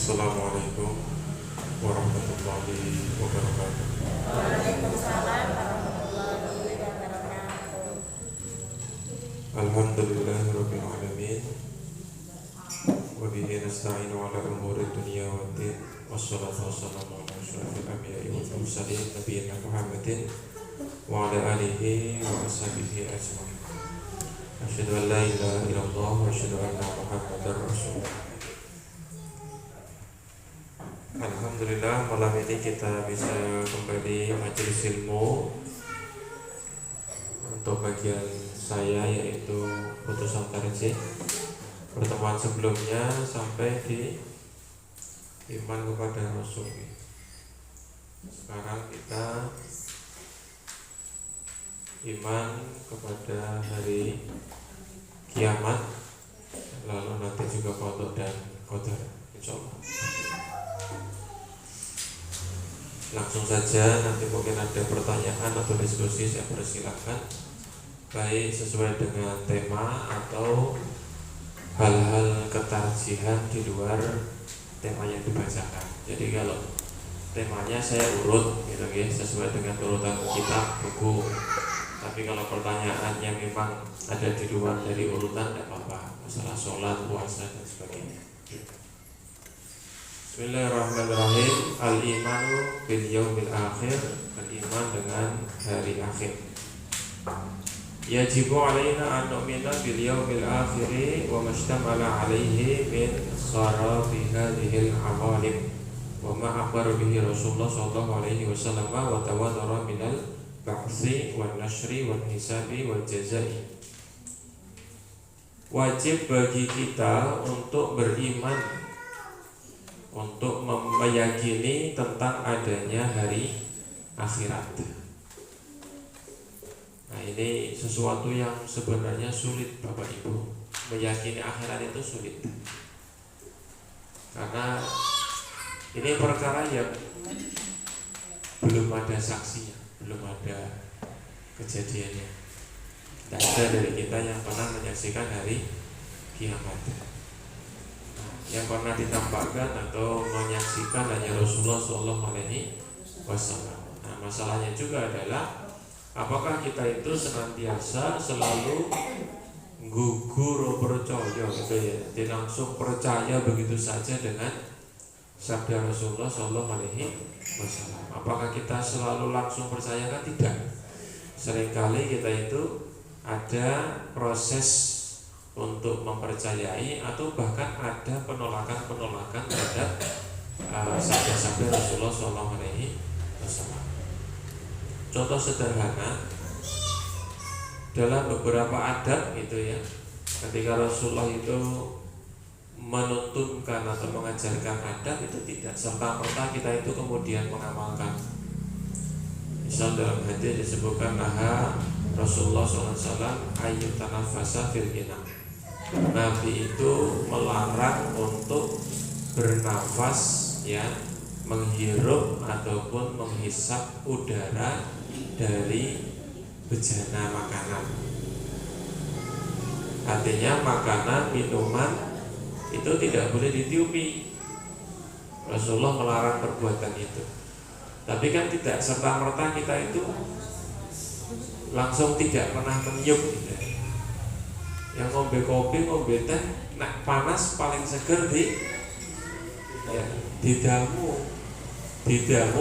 Assalamualaikum warahmatullahi wabarakatuh. Waalaikumsalam warahmatullahi wabarakatuh. Alhamdulillahirabbil alamin. Wa bihi nasta'inu 'ala umuri dunya waddin. Wassalatu wassalamu 'ala asyrofil anbiya'i wal mursalin nabiyina Muhammadin wa 'ala alihi wa ashabihi ajma'in. Asyhadu an la ilaha illallah wa asyhadu anna Muhammadar Rasulullah. Alhamdulillah, malam ini kita bisa kembali majelis ilmu. Untuk bagian saya yaitu putusan tarjih. Pertemuan sebelumnya sampai di iman kepada Rasul. Sekarang kita iman kepada hari kiamat, lalu nanti juga qada dan qadar, insyaallah. Langsung saja, nanti mungkin ada pertanyaan atau diskusi, saya persilahkan, baik sesuai dengan tema atau hal-hal ketarjihan di luar tema yang dibacakan. Jadi kalau temanya saya urut gitu ya, sesuai dengan urutan kitab buku. Tapi kalau pertanyaannya memang ada di luar dari urutan, tidak apa-apa. Masalah sholat, puasa dan sebagainya. Bismillahirrahmanirrahim. Al-imanu bil yaumil akhir, beriman dengan hari akhir. Yajibu alaina an nu'mina bil yaumil akhir wa mastamala alaihi min kharabi hadhil awalim wa ma akhbara bihi Rasulullah sallallahu alaihi wasallam wa tawadara minal ba'si wan nashri wal hisabi wal jazai. Wajib bagi kita untuk beriman, untuk meyakini tentang adanya hari akhirat. Nah, ini sesuatu yang sebenarnya sulit Bapak Ibu. Meyakini akhirat itu sulit, karena ini perkara yang belum ada saksinya, belum ada kejadiannya. Tidak ada dari kita yang pernah menyaksikan hari kiamat. Yang pernah ditampakkan atau menyaksikan hanya Rasulullah Sallallahu Alaihi Wasallam. Nah, masalahnya juga adalah apakah kita itu senantiasa selalu gugur percaya gitu ya, jadi langsung percaya begitu saja dengan sabda Rasulullah Sallallahu Alaihi Wasallam. Apakah kita selalu langsung percaya? Kan tidak. Seringkali kita itu ada proses untuk mempercayai atau bahkan ada penolakan terhadap sabda-sabda Rasulullah SAW. Contoh sederhana, dalam beberapa adab itu ya, ketika Rasulullah itu menuntunkan atau mengajarkan adab, itu tidak serta-merta kita itu kemudian mengamalkan. Misal dalam hadis disebutkan naha Rasulullah SAW ayyut tanafasa fil ina. Nabi itu melarang untuk bernafas ya, menghirup ataupun menghisap udara dari bejana makanan. Artinya makanan, minuman itu tidak boleh ditiupi. Rasulullah melarang perbuatan itu. Tapi kan tidak serta-merta kita itu langsung tidak pernah meniup gitu. Yang ngombe kopi, ngombe teh, nak panas paling seger ya, didamu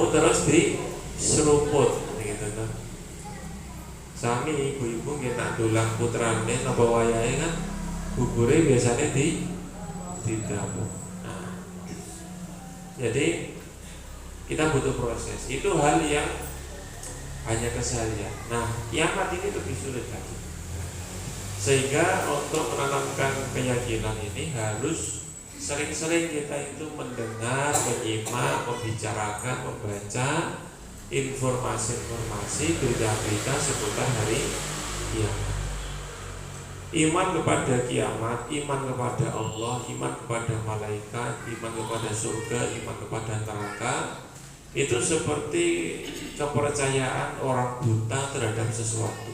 terus diseruput gitu kan. Sami ibu-ibu kita dolang putrane napa wayahe kan bubure biasanya didamu. Nah, jadi kita butuh proses. Itu hal yang hanya keseharian. Nah, kiamat ini lebih sulit lagi. Sehingga untuk menanamkan keyakinan ini harus sering-sering kita itu mendengar, menyimak, membicarakan, membaca informasi-informasi, berita-berita seputar hari kiamat. Iman kepada kiamat, iman kepada Allah, iman kepada malaikat, iman kepada surga, iman kepada neraka, itu seperti kepercayaan orang buta terhadap sesuatu.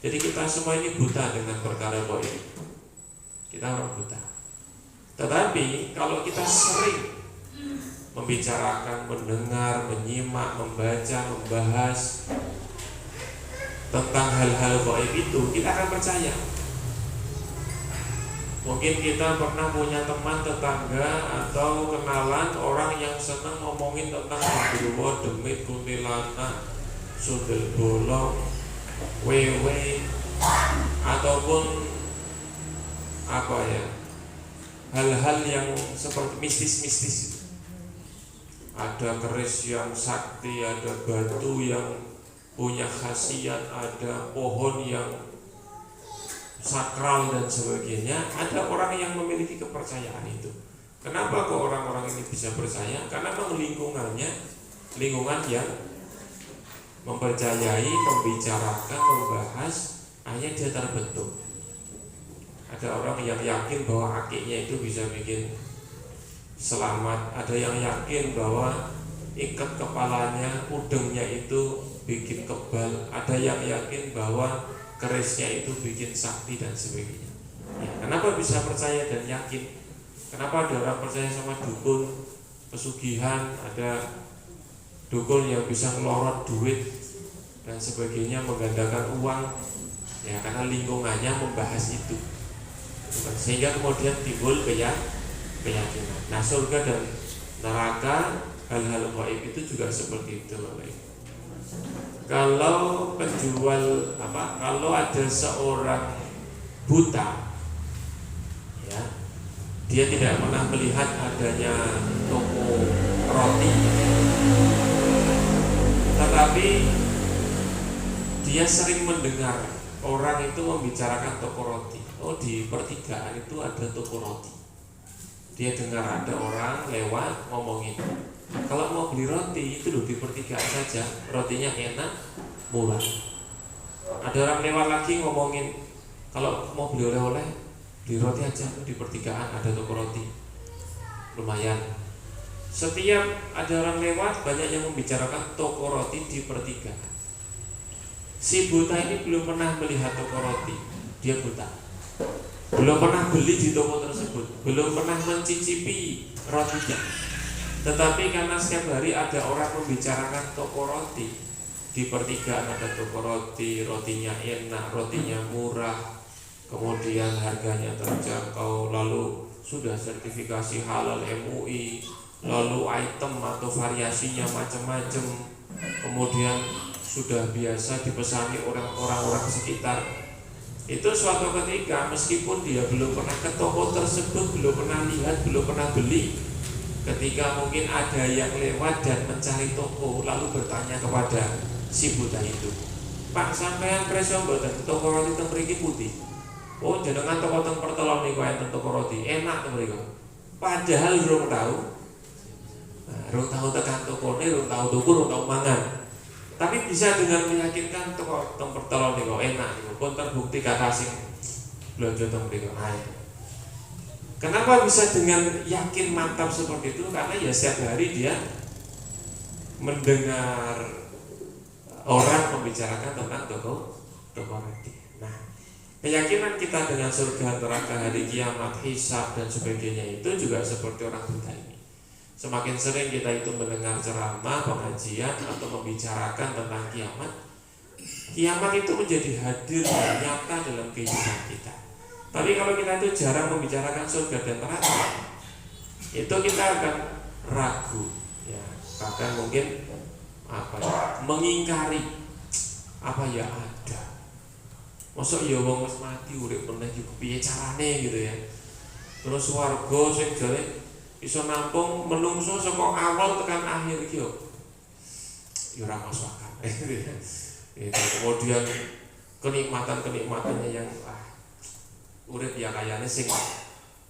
Jadi kita semua ini buta dengan perkara gaib. Kita orang buta. Tetapi kalau kita sering membicarakan, mendengar, menyimak, membaca, membahas tentang hal-hal gaib itu, kita akan percaya. Mungkin kita pernah punya teman, tetangga, atau kenalan orang yang senang ngomongin tentang genderuwo, demit, kuntilanak, sundel bolong, wewe, ataupun apa ya, hal-hal yang seperti mistis-mistis. Ada keris yang sakti, ada batu yang punya khasiat, ada pohon yang sakral dan sebagainya. Ada orang yang memiliki kepercayaan itu. Kenapa kok orang-orang ini bisa percaya? Karena memang lingkungan yang mempercayai, membicarakan, membahas, akhirnya dia terbentuk. Ada orang yang yakin bahwa akiknya itu bisa bikin selamat. Ada yang yakin bahwa ikat kepalanya, udengnya itu bikin kebal. Ada yang yakin bahwa kerisnya itu bikin sakti dan sebagainya. Ya, kenapa bisa percaya dan yakin? Kenapa ada orang percaya sama dukun pesugihan, ada dukun yang bisa ngelorot duit dan sebagainya, menggandakan uang? Ya, karena lingkungannya membahas itu. Sehingga kemudian timbul keyakinan. Nah, surga dan neraka, hal-hal gaib itu juga seperti itu. Kalau kalau ada seorang buta, ya, dia tidak pernah melihat adanya toko roti, tetapi dia sering mendengar orang itu membicarakan toko roti. Oh, di pertigaan itu ada toko roti. Dia dengar ada orang lewat ngomongin, kalau mau beli roti itu loh di pertigaan saja, rotinya enak, murah. Ada orang lewat lagi ngomongin, kalau mau beli oleh-oleh, beli roti aja di pertigaan, ada toko roti, lumayan. Setiap ada orang lewat, banyak yang membicarakan toko roti di pertigaan. Si buta ini belum pernah melihat toko roti, dia buta, belum pernah beli di toko tersebut, belum pernah mencicipi rotinya. Tetapi karena setiap hari ada orang membicarakan toko roti, di pertigaan ada toko roti, rotinya enak, rotinya murah, kemudian harganya terjangkau, lalu sudah sertifikasi halal MUI, lalu item atau variasinya macam-macam, kemudian sudah biasa dipesani orang-orang sekitar. Itu suatu ketika meskipun dia belum pernah ke toko tersebut, belum pernah lihat, belum pernah beli, ketika mungkin ada yang lewat dan mencari toko, lalu bertanya kepada si buta itu, "Pak, sampean preso mboten toko roti teng mriki putih?" "Oh, jenengan toko teng Pertelon niku enten toko roti, enak teng mriku." Padahal urung tahu. Nah, urung tahu tekan tokone, urung tahu tuku, urung tahu mangan. Tapi bisa dengan meyakinkan toko teng Pertelon niku enak niku, pun terbukti kata sing blonjo teng mriku. Kenapa bisa dengan yakin mantap seperti itu? Karena ya setiap hari dia mendengar orang membicarakan tentang toko roti. Nah, keyakinan kita dengan surga, neraka, hari kiamat, hisab dan sebagainya itu juga seperti orang buta ini. Semakin sering kita itu mendengar ceramah, pengajian atau membicarakan tentang kiamat, kiamat itu menjadi hadir dan nyata dalam kehidupan kita. Tapi kalau kita itu jarang membicarakan surga dan neraka, itu kita akan ragu, ya, bahkan mungkin mengingkari apa ya ada. Mosok ya wong wis mati urip meneh iki piye carane gitu ya. Terus warga sing jare iso nampung menungso saka awal tekan akhir iki yo ora masuk akal. Kemudian kenikmatan-kenikmatannya yang urip ya kayane sing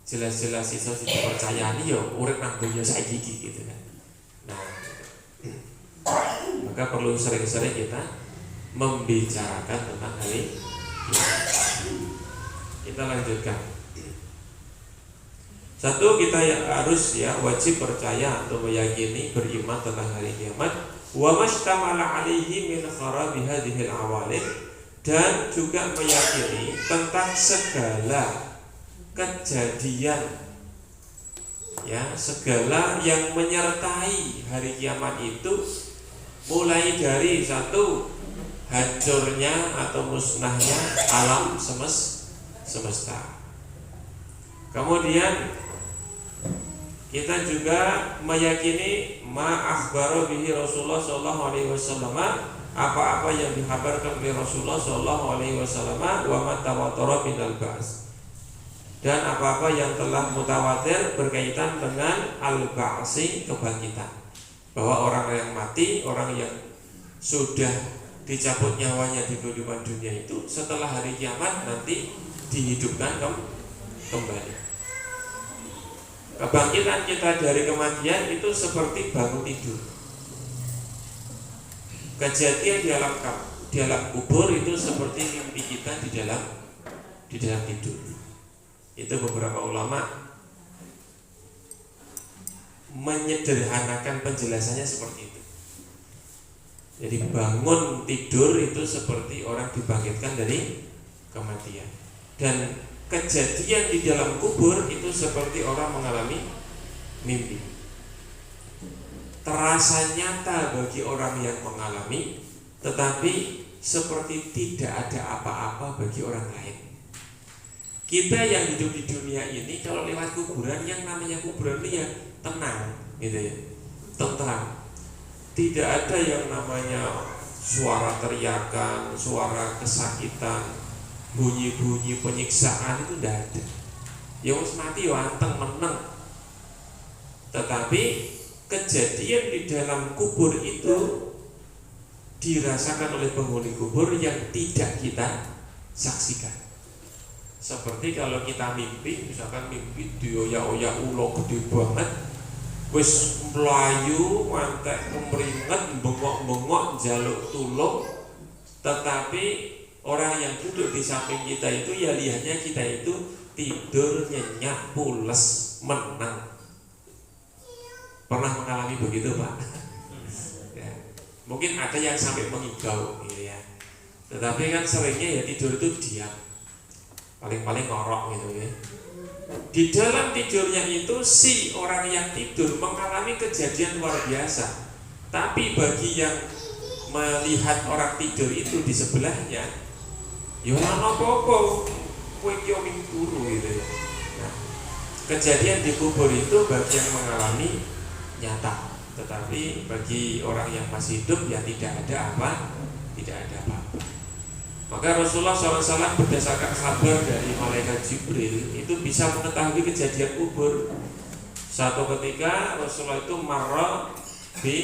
jelas-jelas iso dipercayani ya urip nang donya saiki gitu kan. Nah, maka perlu sering-sering kita membicarakan tentang hal ini. Kita lanjutkan. Satu, kita harus wajib percaya atau meyakini, beriman tentang hari kiamat. Wa mastamala alaihi min kharabi hadhil awalim, dan juga meyakini tentang segala kejadian Ya, segala yang menyertai hari kiamat itu mulai dari satu, hancurnya atau musnahnya alam semesta. Kemudian kita juga meyakini ma akhbara bihi Rasulullah sallallahu alaihi wasallam, apa-apa yang dikabarkan oleh Rasulullah sallallahu alaihi wasallam, wa ma tawatara minal ba'ts, dan apa-apa yang telah mutawatir berkaitan dengan al-ba'si, kebangkitan, bahwa orang yang mati, orang yang sudah dicabut nyawanya di kehidupan dunia itu setelah hari kiamat nanti dihidupkan kembali. Kebangkitan kita dari kematian itu seperti bangun tidur. Kejadian di alam kubur itu seperti mimpi kita di dalam tidur. Itu beberapa ulama menyederhanakan penjelasannya seperti itu. Jadi bangun tidur itu seperti orang dibangkitkan dari kematian. Dan kejadian di dalam kubur itu seperti orang mengalami mimpi. Terasa nyata bagi orang yang mengalami, tetapi seperti tidak ada apa-apa bagi orang lain. Kita yang hidup di dunia ini kalau lewat kuburan, yang namanya kuburan ini ya tenang, gitu ya, tentram. Tidak ada yang namanya suara teriakan, suara kesakitan, bunyi-bunyi penyiksaan, itu tidak ada. Ya wis mati ya anteng meneng. Tetapi kejadian di dalam kubur itu dirasakan oleh penghuni kubur yang tidak kita saksikan. Seperti kalau kita mimpi, misalkan mimpi dioyak-oyak ulo gede banget, wis melayu, mantek kemeringet, bengok-bengok, jaluk tulung, tetapi orang yang duduk di samping kita itu ya lihatnya kita itu tidur nyenyak, pules, menang. Pernah mengalami begitu, Pak? Ya. Mungkin ada yang sampai mengigau, gitu ya. Tetapi kan seringnya ya tidur itu diam, paling-paling ngorok gitu ya. Di dalam tidurnya itu si orang yang tidur mengalami kejadian luar biasa. Tapi bagi yang melihat orang tidur itu di sebelahnya, ya ora apa-apa, kowe ki ming turu gitu ya. Nah, kejadian di kubur itu bagi yang mengalami nyata, tetapi bagi orang yang masih hidup ya tidak ada apa-apa. Maka Rasulullah SAW berdasarkan kabar dari malaikat Jibril itu bisa mengetahui kejadian kubur. Satu ketika Rasulullah itu marra di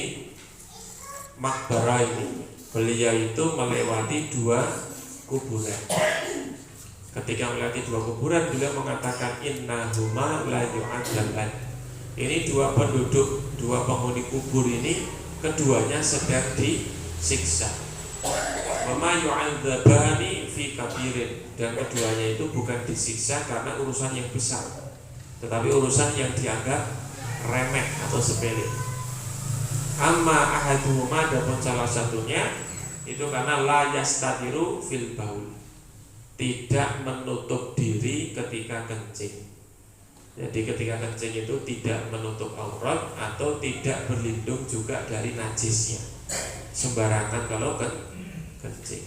makbarah ini, beliau itu melewati dua kuburan. Ketika melewati dua kuburan, beliau mengatakan innahuma la yu'adzaban. Ini dua penduduk, dua penghuni kubur ini keduanya sedang disiksa. Wama yu'adzabani fi kabirin, dan keduanya itu bukan disiksa karena urusan yang besar, tetapi urusan yang dianggap remeh atau sepele. Amma ahaduhuma, adapun salah satunya itu karena la yastatiru fil baul, tidak menutup diri ketika kencing. Jadi ketika kencing itu tidak menutup aurat atau tidak berlindung juga dari najisnya, sembarangan kalau kencing.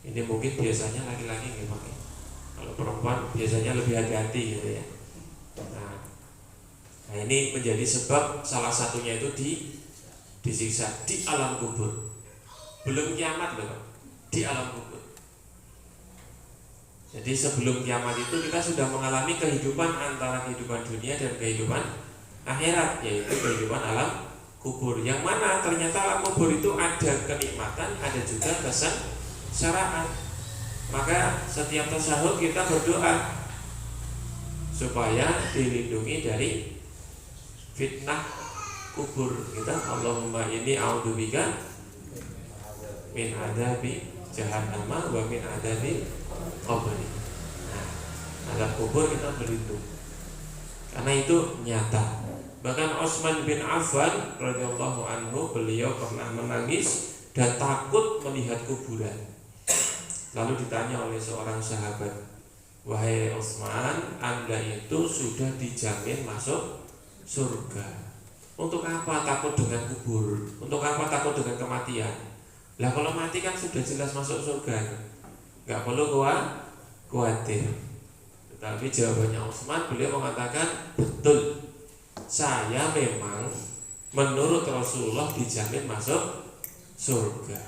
Ini mungkin biasanya laki-laki nggak pakai. Kalau perempuan biasanya lebih hati-hati gitu ya. Nah ini menjadi sebab salah satunya itu disiksa di alam kubur. Belum kiamat loh, di alam kubur. Jadi sebelum kiamat itu kita sudah mengalami kehidupan antara kehidupan dunia dan kehidupan akhirat, yaitu kehidupan alam kubur. Yang mana ternyata alam kubur itu ada kenikmatan, ada juga kesengsaraan. Maka setiap tasyahud kita berdoa supaya dilindungi dari fitnah kubur kita. Allahumma inni a'udzubika min adzabi jahannam wa min adzabi qabri. Nah, azab kubur kita berlindung karena itu nyata. Bahkan Utsman bin Affan radhiyallahu anhu, beliau pernah menangis dan takut melihat kuburan. Lalu ditanya oleh seorang sahabat, wahai Utsman, Anda itu sudah dijamin masuk surga. Untuk apa takut dengan kubur? Untuk apa takut dengan kematian? Lah kalau mati kan sudah jelas masuk surga, nggak perlu khawatir. Tetapi jawabannya Utsman, beliau mengatakan betul, saya memang menurut Rasulullah dijamin masuk surga,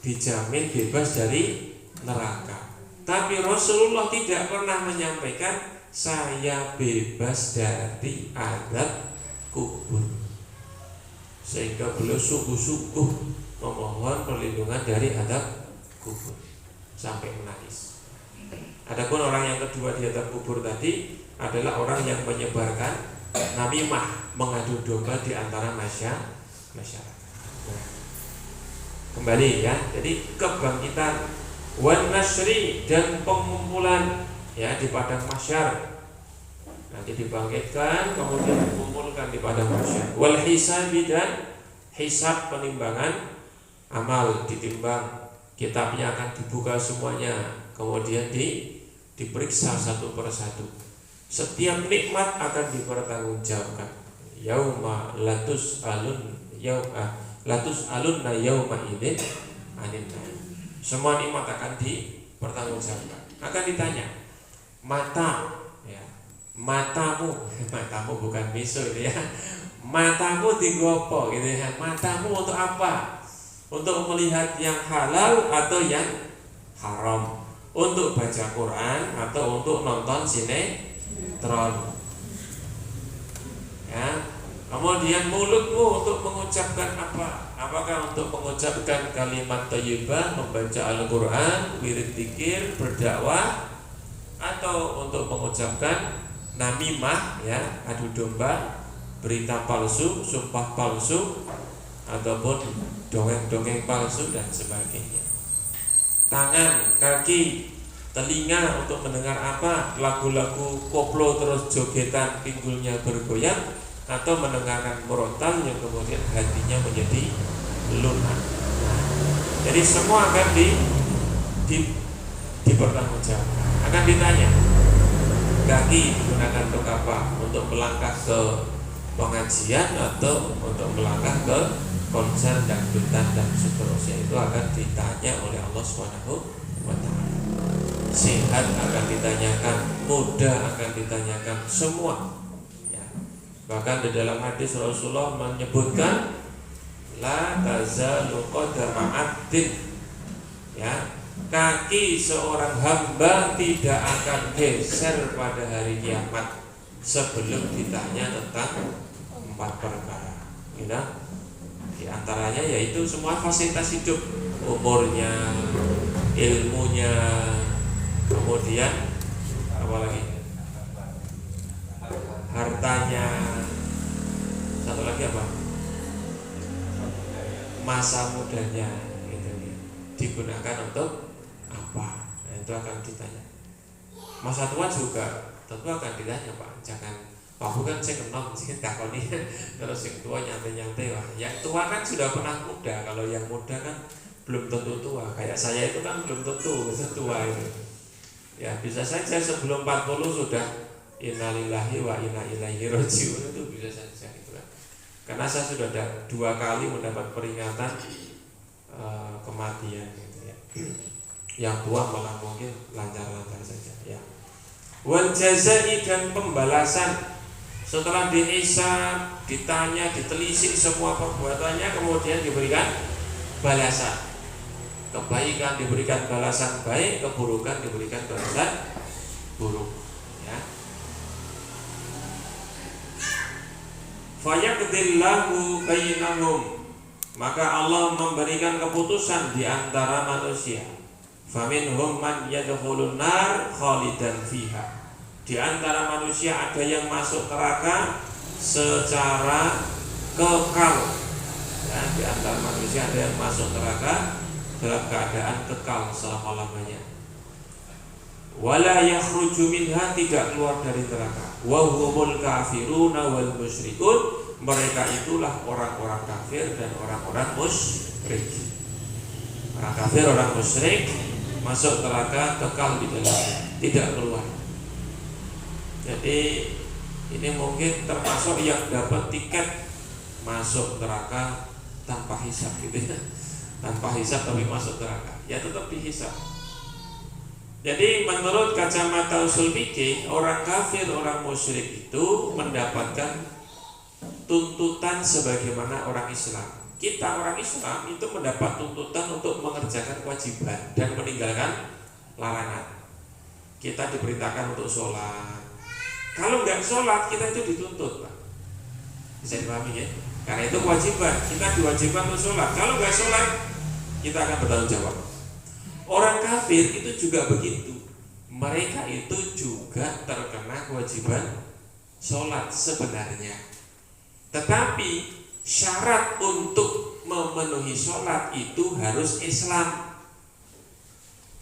dijamin bebas dari neraka. Tapi Rasulullah tidak pernah menyampaikan saya bebas dari azab kubur, sehingga beliau sungguh-sungguh memohon perlindungan dari azab kubur sampai menangis. Adapun orang yang kedua di azab kubur tadi adalah orang yang menyebarkan namimah, mengadu domba di antara masyarakat. Nah, kembali ya, jadi kebangkitan wan nasri dan pengumpulan ya di padang mahsyar. Nanti dibangkitkan, kemudian dikumpulkan di padang mahsyar. Wal hisabi dan hisab, penimbangan amal, ditimbang, kitabnya akan dibuka semuanya, kemudian diperiksa satu persatu. Setiap nikmat akan dipertanggungjawabkan. Yauma latus alunna yauma idzin anin naim. Semua nikmat akan dipertanggungjawabkan. Akan ditanya, mata ya, matamu bukan miso itu ya. Matamu digopo gitu ya. Matamu untuk apa? Untuk melihat yang halal atau yang haram? Untuk baca Quran atau untuk nonton sinetron? Ya. Kemudian mulutmu untuk mengucapkan apa? Apakah untuk mengucapkan kalimat thayyibah, membaca Al-Quran, wirid dzikir, berdakwah, atau untuk mengucapkan namimah ya, adu domba, berita palsu, sumpah palsu, ataupun dongeng-dongeng palsu dan sebagainya. Tangan, kaki, telinga untuk mendengar apa? Lagu-lagu koplo terus jogetan, pinggulnya bergoyang, atau mendengarkan murotal yang kemudian hatinya menjadi lunak. Jadi semua akan dipertanggungjawabkan. Akan ditanya, kaki digunakan untuk apa? Untuk melangkah ke pengajian atau untuk melangkah ke konser dangdutan dan seterusnya. Itu akan ditanya oleh Allah Subhanahu wa ta'ala. Sehat akan ditanyakan, muda akan ditanyakan, semua. Bahkan di dalam hadis Rasulullah menyebutkan la tazalu qadama 'abdin ya, kaki seorang hamba tidak akan geser pada hari kiamat sebelum ditanya tentang 4 perkara. Gitu. Di antaranya yaitu semua fasilitas hidup, umurnya, ilmunya, kemudian apa lagi? Hartanya, satu lagi apa? Masa mudanya gitu, digunakan untuk apa? Nah, itu akan ditanya. Masa tua juga tentu akan ditanya, Pak. Jangan Pak bukan saya kenal sih takoni terus yang tua nyantai-nyantai. Wah, yang tua kan sudah pernah muda. Kalau yang muda kan belum tentu tua. Kayak saya itu kan belum tentu tua itu. Ya bisa saja sebelum 40 sudah innalillahi wa inna ilaihi raji'un, itu bisa saja gitu kan. Karena saya sudah ada 2 kali mendapat peringatan kematian gitu ya. Yang tua malah mungkin lancar-lancar saja ya. Wal jazai, dan pembalasan. Setelah dihisab, ditanya, ditelisik semua perbuatannya, kemudian diberikan balasan. Kebaikan diberikan balasan baik, keburukan diberikan balasan buruk. Fayaqdillahu bainahum, maka Allah memberikan keputusan di antara manusia. Faminhum man yadkhulun nar khalidan fiha. Di antara manusia ada yang masuk neraka secara kekal. Ya, di antara manusia ada yang masuk neraka dalam keadaan kekal selama-lamanya. Wala yakhruju minha, tidak keluar dari neraka. Wa humul kafiruna wal musyrikun, mereka itulah orang-orang kafir dan orang-orang musyrik. Orang kafir, orang musyrik masuk neraka kekal di dalamnya, tidak keluar. Jadi ini mungkin termasuk yang dapat tiket masuk neraka tanpa hisab gitu ya. Tanpa hisab tapi masuk neraka, ya tetap dihisab. Jadi menurut kacamata usul fikih, orang kafir, orang musyrik itu mendapatkan tuntutan sebagaimana orang Islam. Kita orang Islam itu mendapat tuntutan untuk mengerjakan kewajiban dan meninggalkan larangan. Kita diperintahkan untuk sholat. Kalau nggak sholat kita itu dituntut, Pak. Bisa dipahami ya? Karena itu kewajiban. Kita diwajibkan untuk sholat. Kalau nggak sholat kita akan bertanggung jawab. Orang kafir itu juga begitu. Mereka itu juga terkena kewajiban sholat sebenarnya. Tetapi syarat untuk memenuhi sholat itu harus Islam.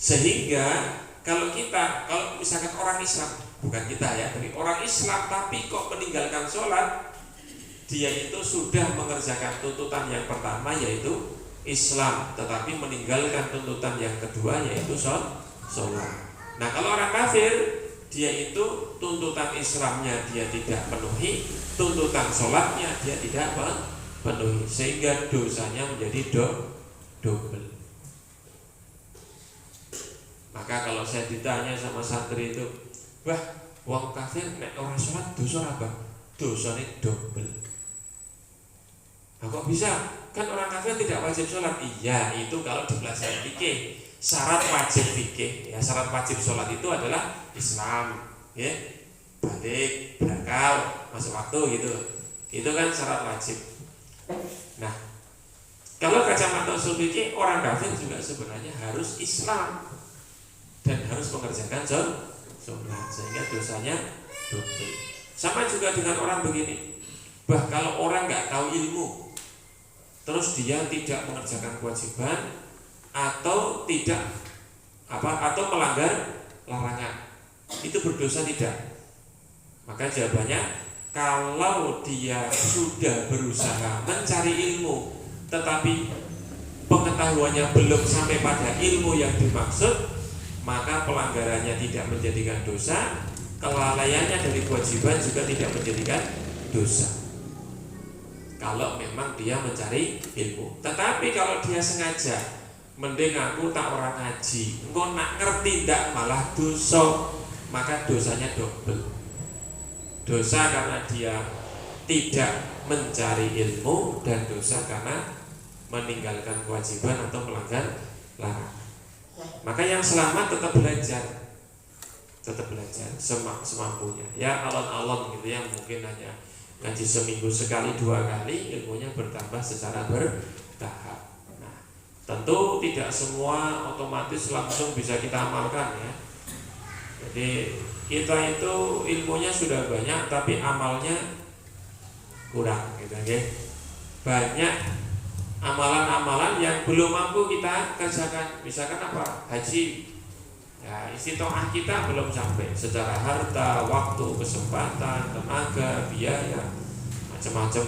Sehingga kalau misalkan orang Islam, bukan kita ya, tapi orang Islam tapi kok meninggalkan sholat, dia itu sudah mengerjakan tuntutan yang pertama yaitu Islam, tetapi meninggalkan tuntutan yang kedua yaitu sholat. Nah kalau orang kafir, dia itu tuntutan Islamnya dia tidak penuhi, tuntutan sholatnya dia tidak penuhi, sehingga dosanya menjadi double. Maka kalau saya ditanya sama santri itu, wah, wong kafir nek orang sholat dosa apa? Dosanya double. Nah, kok bisa? Kan orang kafir tidak wajib sholat. Iya, itu kalau di pelajaran fikih. Syarat wajib fikih, ya syarat wajib sholat itu adalah Islam, ya, balik, berakal, masuk waktu gitu. Itu kan syarat wajib. Nah, kalau kacamata usul fikih, orang kafir juga sebenarnya harus Islam dan harus mengerjakan sholat, sehingga dosanya double. Sama juga dengan orang begini. Bah, kalau orang nggak tahu ilmu, terus dia tidak mengerjakan kewajiban atau melanggar larangan, itu berdosa tidak? Maka jawabannya, kalau dia sudah berusaha mencari ilmu tetapi pengetahuannya belum sampai pada ilmu yang dimaksud, maka pelanggarannya tidak menjadikan dosa, kelalaiannya dari kewajiban juga tidak menjadikan dosa. Kalau memang dia mencari ilmu. Tetapi kalau dia sengaja, mending aku tak orang ngaji, engko nak ngerti ndak malah dosa, maka dosanya double. Dosa karena dia tidak mencari ilmu, dan dosa karena meninggalkan kewajiban atau melanggar larangan. Maka yang selamat tetap belajar semampunya. Ya alon-alon gitu ya, mungkin hanya ngaji seminggu sekali 2 kali, ilmunya bertambah secara bertahap. Nah, tentu tidak semua otomatis langsung bisa kita amalkan ya. Jadi kita itu ilmunya sudah banyak tapi amalnya kurang gitu ya. Banyak amalan-amalan yang belum mampu kita kerjakan. Misalkan apa? Haji. Ya, istitoah kita belum sampai secara harta, waktu, kesempatan, tenaga, biaya, macam-macam.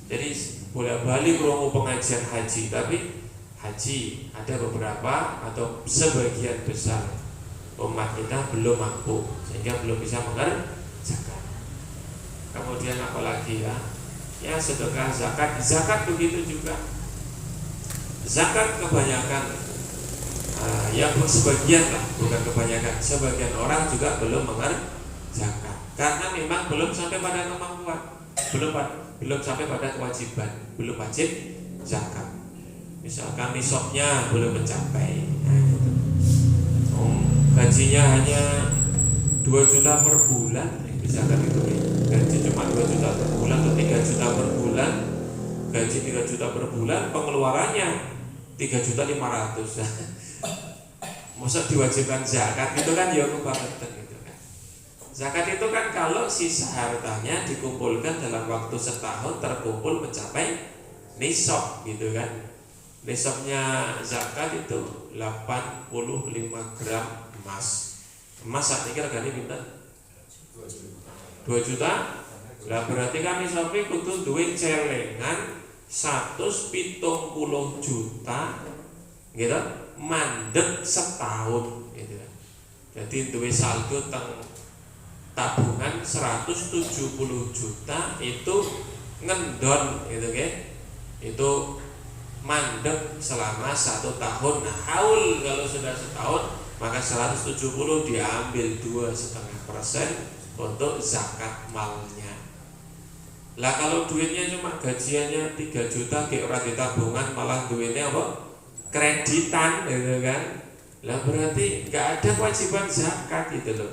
Jadi bolak-balik mau pengajian haji, tapi haji ada beberapa atau sebagian besar umat kita belum mampu, sehingga belum bisa mengerjakan. Kemudian apalagi ya sedekah, zakat begitu juga. Zakat kebanyakan yang sebagian lah, bukan kebanyakan, sebagian orang juga belum mengerjakan karena memang belum sampai pada kemampuan, belum sampai pada kewajiban, belum wajib zakat. Misalkan nisabnya belum mencapai, nah gitu. Gajinya hanya 2 juta per bulan, misalkan itu gaji cuma 2 juta per bulan atau 3 juta per bulan, gaji 3 juta per bulan, pengeluarannya 3.500.000. Masa diwajibkan zakat itu kan ya kebangetan gitu kan. Zakat itu kan kalau sisa hartanya dikumpulkan dalam waktu setahun terkumpul mencapai nisab gitu kan. Nisabnya zakat itu 85 gram emas. Emas saat ini harganya pinten? 2 juta. Lah berarti kan nisabnya kudu duit celengan 170 juta gitu. mandek setahun gitu kan. Jadi duwe saldo teng tabungan 170 juta itu ngendon gitu kan. Itu mandek selama 1 tahun. Nah, haul kalau sudah setahun maka 170 diambil 2,5% untuk zakat malnya. Lah kalau duitnya cuma gajiannya 3 juta ke ora ditabungan malah duitnya apa? Kreditan gitu kan. Lah berarti nggak ada kewajiban zakat gitu loh.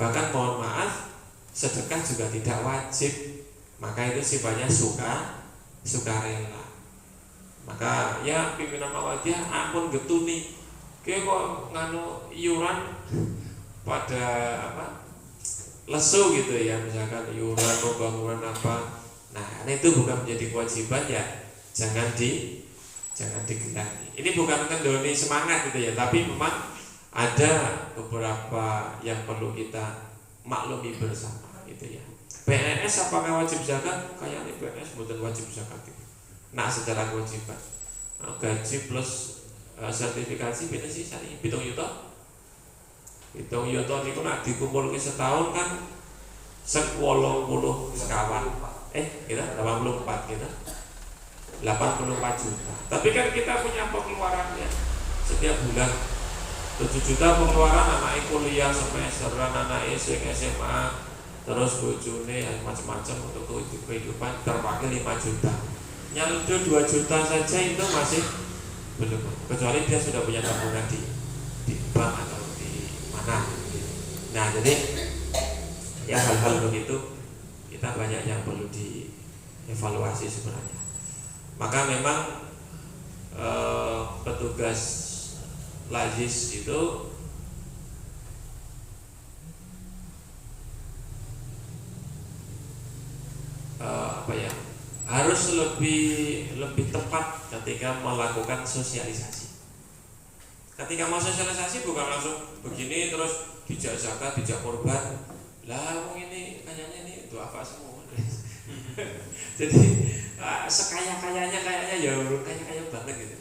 Bahkan mohon maaf, sedekah juga tidak wajib. Maka itu sifatnya sukarela. Maka ya pimpinan Muhammadiyah ampun getuni. Kayak kok nganu iuran pada apa? Lesu gitu ya, misalkan iuran pembangunan apa. Nah, itu bukan menjadi kewajiban ya, jangan digelangi. Ini bukan mendorong semangat gitu ya, tapi memang ada beberapa yang perlu kita maklumi bersama gitu ya. PNS apakah wajib zakat? Kayaknya PNS bukan wajib zakat itu. Nah, secara kewajiban. Nah, gaji plus sertifikasi beda sih sari 7 juta. 7 juta niku nak dikumpulke setahun kan 80 sekawan. Kita 84 kita. 84 juta. Tapi kan kita punya pengeluarannya setiap bulan 7 juta pengeluaran anak kuliah semesteran, anak SMA, terus bojone macam-macam untuk kehidupan terpakai 5 juta. Nyaldo 2 juta saja itu masih belum, kecuali dia sudah punya tabungan di bank atau di mana. Nah, jadi ya hal-hal begitu kita banyak yang perlu dievaluasi sebenarnya. Maka memang petugas Lajis itu harus lebih tepat ketika melakukan sosialisasi. Ketika mau sosialisasi bukan langsung begini terus dijak zakat, dijak korban. Lah ini kayaknya ini duafa semua. Jadi sekaya-kayanya kayaknya ya kaya banget gitu.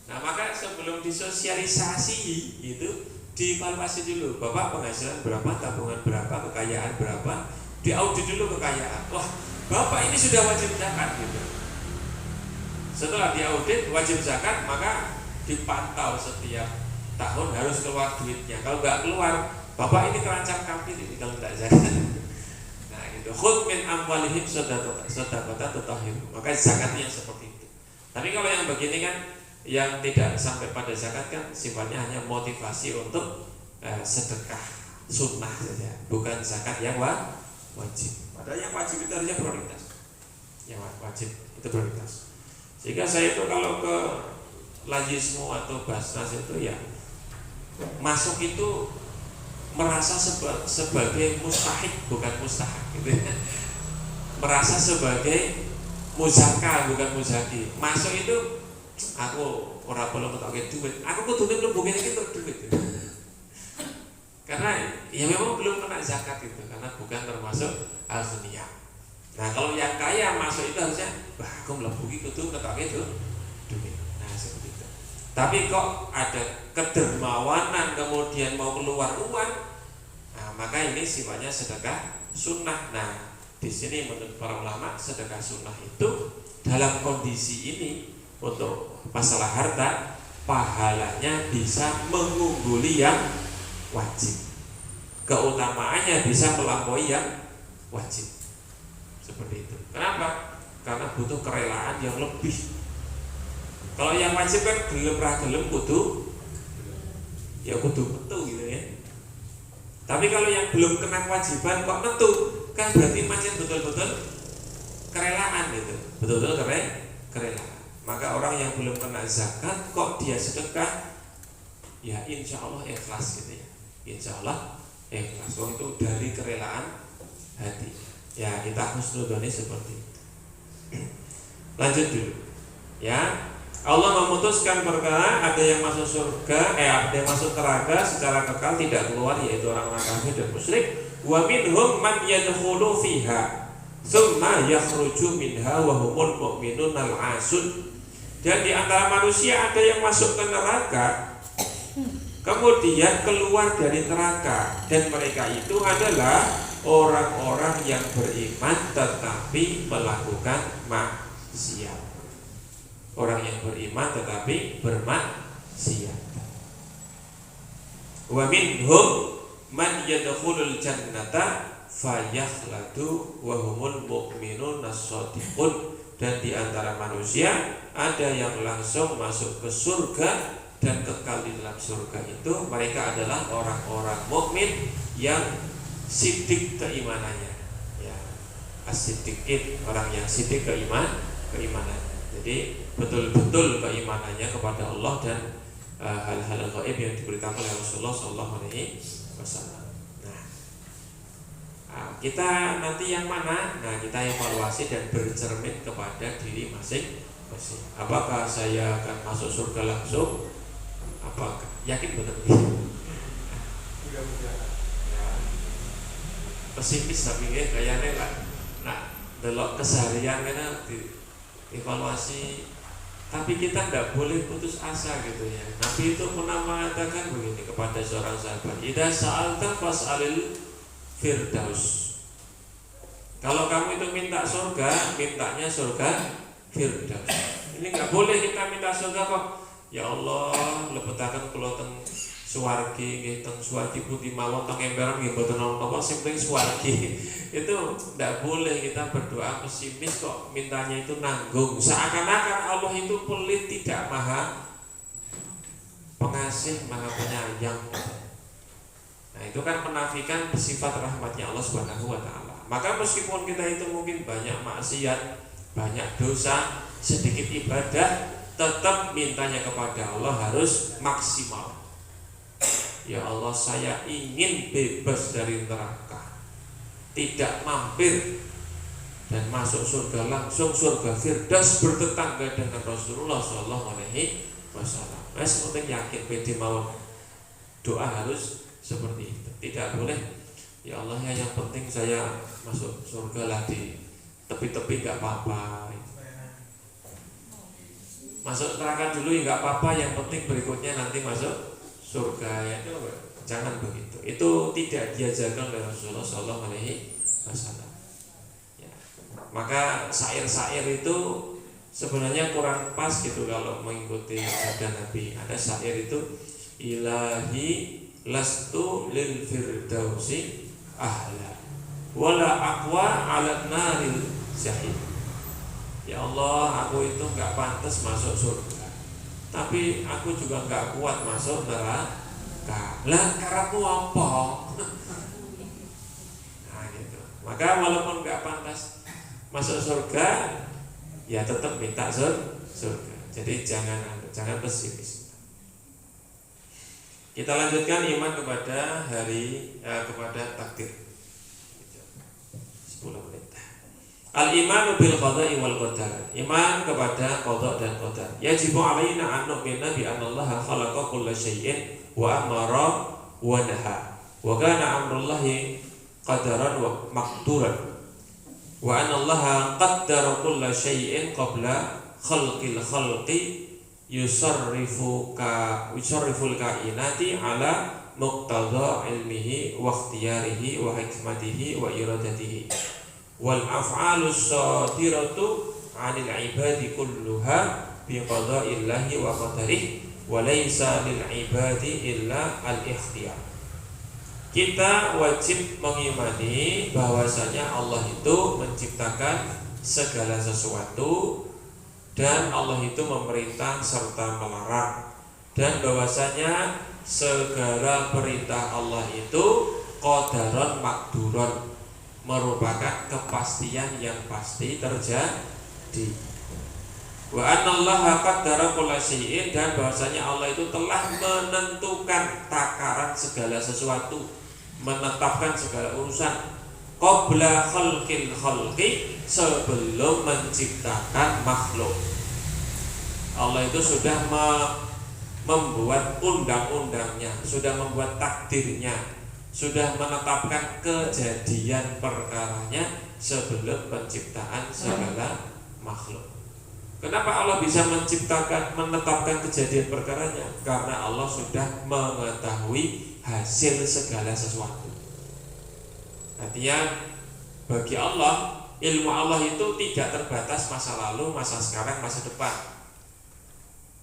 Nah, maka sebelum disosialisasi itu dievaluasi dulu. Bapak penghasilan berapa, tabungan berapa, kekayaan berapa, diaudit dulu kekayaan. Wah, Bapak ini sudah wajib zakat gitu. Setelah diaudit wajib zakat, maka dipantau setiap tahun harus keluar duitnya. Kalau nggak keluar, Bapak ini terancam kafir ini kalau nggak zakat. Nah gitu. Khudh min amwalihim shadaqatan tutahhiruhum. Maka zakatnya seperti itu. Tapi kalau yang begini kan, yang tidak sampai pada zakat kan sifatnya hanya motivasi untuk sedekah sunnah saja, bukan zakat yang wajib. Padahal yang wajib itu harusnya prioritas. Yang wajib itu prioritas. Sehingga saya itu kalau ke Lajismu atau Basnas itu ya masuk itu merasa sebagai mustahik bukan mustahak gitu ya. Merasa sebagai muzaka bukan muzaki. Masuk itu aku ora perlu ketoke duit. Aku kudune mlebu kene iki untuk duit. Karena ya memang belum kena zakat itu karena bukan termasuk al-ghniyah. Nah, kalau yang kaya masuk itu harusnya aku mlebu iki kudu ketoke duit. Nah, seperti itu. Tapi kok ada kedermawanan kemudian mau keluar uang, nah, maka ini sifatnya sedekah sunnah. Nah, di sini menurut para ulama sedekah sunnah itu dalam kondisi ini untuk masalah harta pahalanya bisa mengungguli yang wajib, keutamaannya bisa melampaui yang wajib. Seperti itu. Kenapa? Karena butuh kerelaan yang lebih. Kalau yang wajib kan gelem ra gelem kudu ya kudu metu gitu ya. Tapi kalau yang belum kena kewajiban kok metu, kan berarti macam betul-betul kerelaan gitu. Betul-betul kerelaan. Maka orang yang belum kena zakat kok dia sedekah, ya insya Allah ikhlas gitu ya. Insya Allah ikhlas. Itu dari kerelaan hati. Ya kita husnudzon seperti itu. Lanjut dulu. Ya, Allah memutuskan perkara ada yang masuk surga, ada yang masuk neraka secara kekal tidak keluar, yaitu orang-orang kafir dan musyrik. Wa minhum man yadkhulu fiha tsumma yakhruju minha wa humul mu'minun al-asun. Dan di antara manusia ada yang masuk ke neraka, kemudian keluar dari neraka, dan mereka itu adalah orang-orang yang beriman tetapi melakukan maksiat. Orang yang beriman tetapi bermaksiat. Wa minhum man yadkhulul jannata fayakhladu wa humul mu'minun as-shadiqun. Dan di antara manusia ada yang langsung masuk ke surga dan kekal di dalam surga itu mereka adalah orang-orang mukmin yang sidik keimanannya, ya, as-siddiqin, orang yang sidik keimanannya. Jadi betul-betul keimanannya kepada Allah dan hal-hal gaib yang diberitakan oleh Rasulullah SAW. Nah, kita nanti yang mana? Nah, kita evaluasi dan bercermin kepada diri masing-masing. Apakah saya akan masuk surga langsung? Apakah yakin betul? Ya, pesimis tapi kayaknya lah. Nah, delok keseharian karena evaluasi. Tapi kita tidak boleh putus asa gitu ya. Nabi itu pernah mengatakan begini kepada seorang sahabat, "Idza sa'alta fas'alil firdaus." Kalau kamu itu minta surga, mintanya surga firdaus. Ini nggak boleh kita minta surga kok. Ya Allah, lebetaken kula teng swargi nggih, teng swargi putih mawon teng emperan nggih mboten napa sing penting swargi. Itu ndak boleh kita berdoa pesimis kok mintanya itu nanggung. Seakan-akan Allah itu pelit, tidak maha pengasih, maha penyayang. Nah, itu kan menafikan sifat rahmatnya Allah Subhanahu wa taala. Maka meskipun kita itu mungkin banyak maksiat, banyak dosa, sedikit ibadah, tetap mintanya kepada Allah harus maksimal. Ya Allah, saya ingin bebas dari neraka, tidak mampir dan masuk surga langsung, surga Firdaus bertetangga dengan Rasulullah Sallallahu Alaihi Wasallam. Nah, penting yakin pede mawon. Doa harus seperti itu. Tidak boleh, ya Allah ya yang penting saya masuk surga lah, di tepi-tepi nggak apa-apa. Masuk neraka dulu ya nggak apa-apa, yang penting berikutnya nanti masuk surga. Ya itu jangan begitu. Itu tidak diajarkan oleh Rasulullah Sallallahu Alaihi Wasallam. Ya. Maka syair-syair itu sebenarnya kurang pas gitu kalau mengikuti sabda Nabi. Ada syair itu, ilahi lastu lil firdausi ahla wala aqwa ala naril syahid. Ya Allah, aku itu nggak pantas masuk surga, tapi aku juga nggak kuat masuk neraka. Lah karepmu apa? Nah gitu. Maka walaupun nggak pantas masuk surga, ya tetap minta surga. Jadi jangan pesimis. Kita lanjutkan iman kepada kepada takdir. 10 menit. Al-imanu bil qada'i wal qadar. Iman kepada qada dan qadar. Yajibu alaina an nu'mina bi anna Allah khalaqa kulla syai'in wa amara wa naha. Wa kana amrullahi qadaran wa maqduran. Wa anna Allah qaddara kulla syai'in qabla khalqil khalqi yusarriful kainati ala muqtada ilmihi wa ikhtiyarihi wa hikmatihi wa iradatihi wal af'alus sadiratu 'anil ibadi kulluha bi qada'illahi wa qadarihi wa laysa lil ibadi illa al ikhtiyar. Kita wajib mengimani bahwasanya Allah itu menciptakan segala sesuatu dan Allah itu memerintah serta melarang, dan bahwasanya segala perintah Allah itu qadaron makduron, merupakan kepastian yang pasti terjadi. Wa annallaha qaddara kulla syai'in, dan bahwasanya Allah itu telah menentukan takaran segala sesuatu, menetapkan segala urusan qabla khalqil khalqi, sebelum menciptakan makhluk. Allah itu sudah membuat undang-undangnya, sudah membuat takdirnya, sudah menetapkan kejadian perkaranya sebelum penciptaan segala makhluk. Kenapa Allah bisa menetapkan kejadian perkaranya? Karena Allah sudah mengetahui hasil segala sesuatu. Artinya bagi Allah, ilmu Allah itu tidak terbatas masa lalu, masa sekarang, masa depan.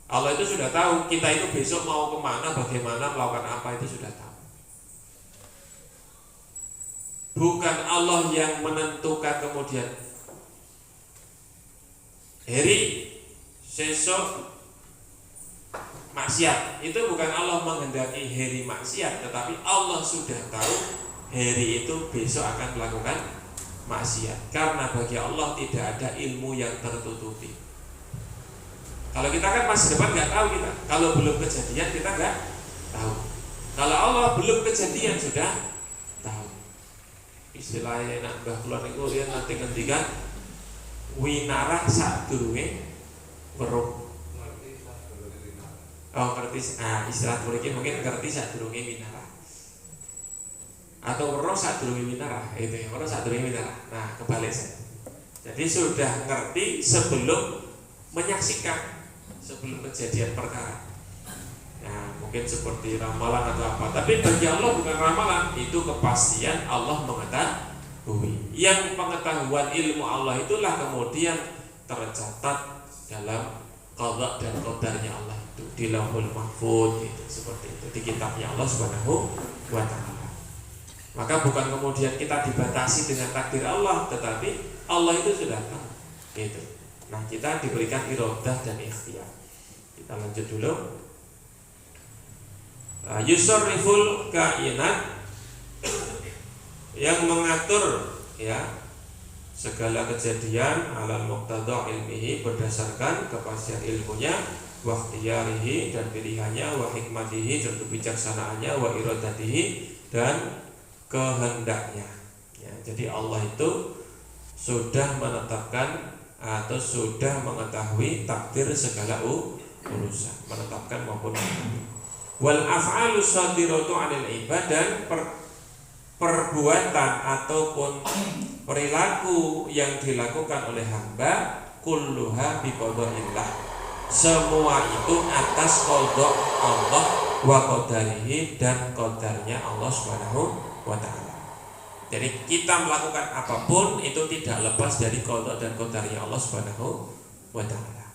Allah itu sudah tahu kita itu besok mau kemana, bagaimana, melakukan apa, itu sudah tahu. Bukan Allah yang menentukan kemudian hari sesok maksiat. Itu bukan Allah menghendaki hari maksiat, tetapi Allah sudah tahu hari itu besok akan melakukan maksiat. Karena bagi Allah tidak ada ilmu yang tertutupi. Kalau kita kan masa depan nggak tahu kita. Kalau belum kejadian kita nggak tahu. Kalau Allah belum kejadian sudah tahu. Istilahnya nak Mbah kula niku riyen nanti ngendikan winarah sadurunge weruh. Oh ngerti, istilah mriki mungkin ngerti sadurunge winarah. Atau weruh sadurunge winarah, itu ya, weruh sadurunge winarah. Nah, kebalik saya. Jadi sudah ngerti sebelum menyaksikan, sebelum kejadian perkara. Nah, mungkin seperti ramalan atau apa. Tapi bagi Allah bukan ramalan, itu kepastian Allah mengetahui. Yang pengetahuan ilmu Allah itulah kemudian tercatat dalam qada dan qadarnya Allah itu di Lauhul Mahfuz gitu, seperti itu di kitabnya Allah Subhanahu wa taala. Maka bukan kemudian kita dibatasi dengan takdir Allah, tetapi Allah itu sudah tahu. Gitu. Nah, kita diberikan iradah dan ikhtiar. Kita lanjut dulu. Yusarriful kainat, yang mengatur ya segala kejadian alal muqtada ilmihi, berdasarkan kepastian ilmunya, wa ikhtiyarihi, dan pilihannya, wa hikmatihi, dan kebijaksanaannya, wa iradatihi, dan kehendaknya ya. Jadi Allah itu sudah menetapkan atau sudah mengetahui takdir segala urusan, menetapkan maupun menetapkan. Wal af'alu shadiratu 'anil ibad, dan perbuatan ataupun perilaku yang dilakukan oleh hamba kulluha biqadarillah, semua itu atas qada Allah wa qadarihi, dan qadarnya Allah Subhanahu wa taala. Jadi kita melakukan apapun itu tidak lepas dari qada dan qadarnya Allah Subhanahu wa taala.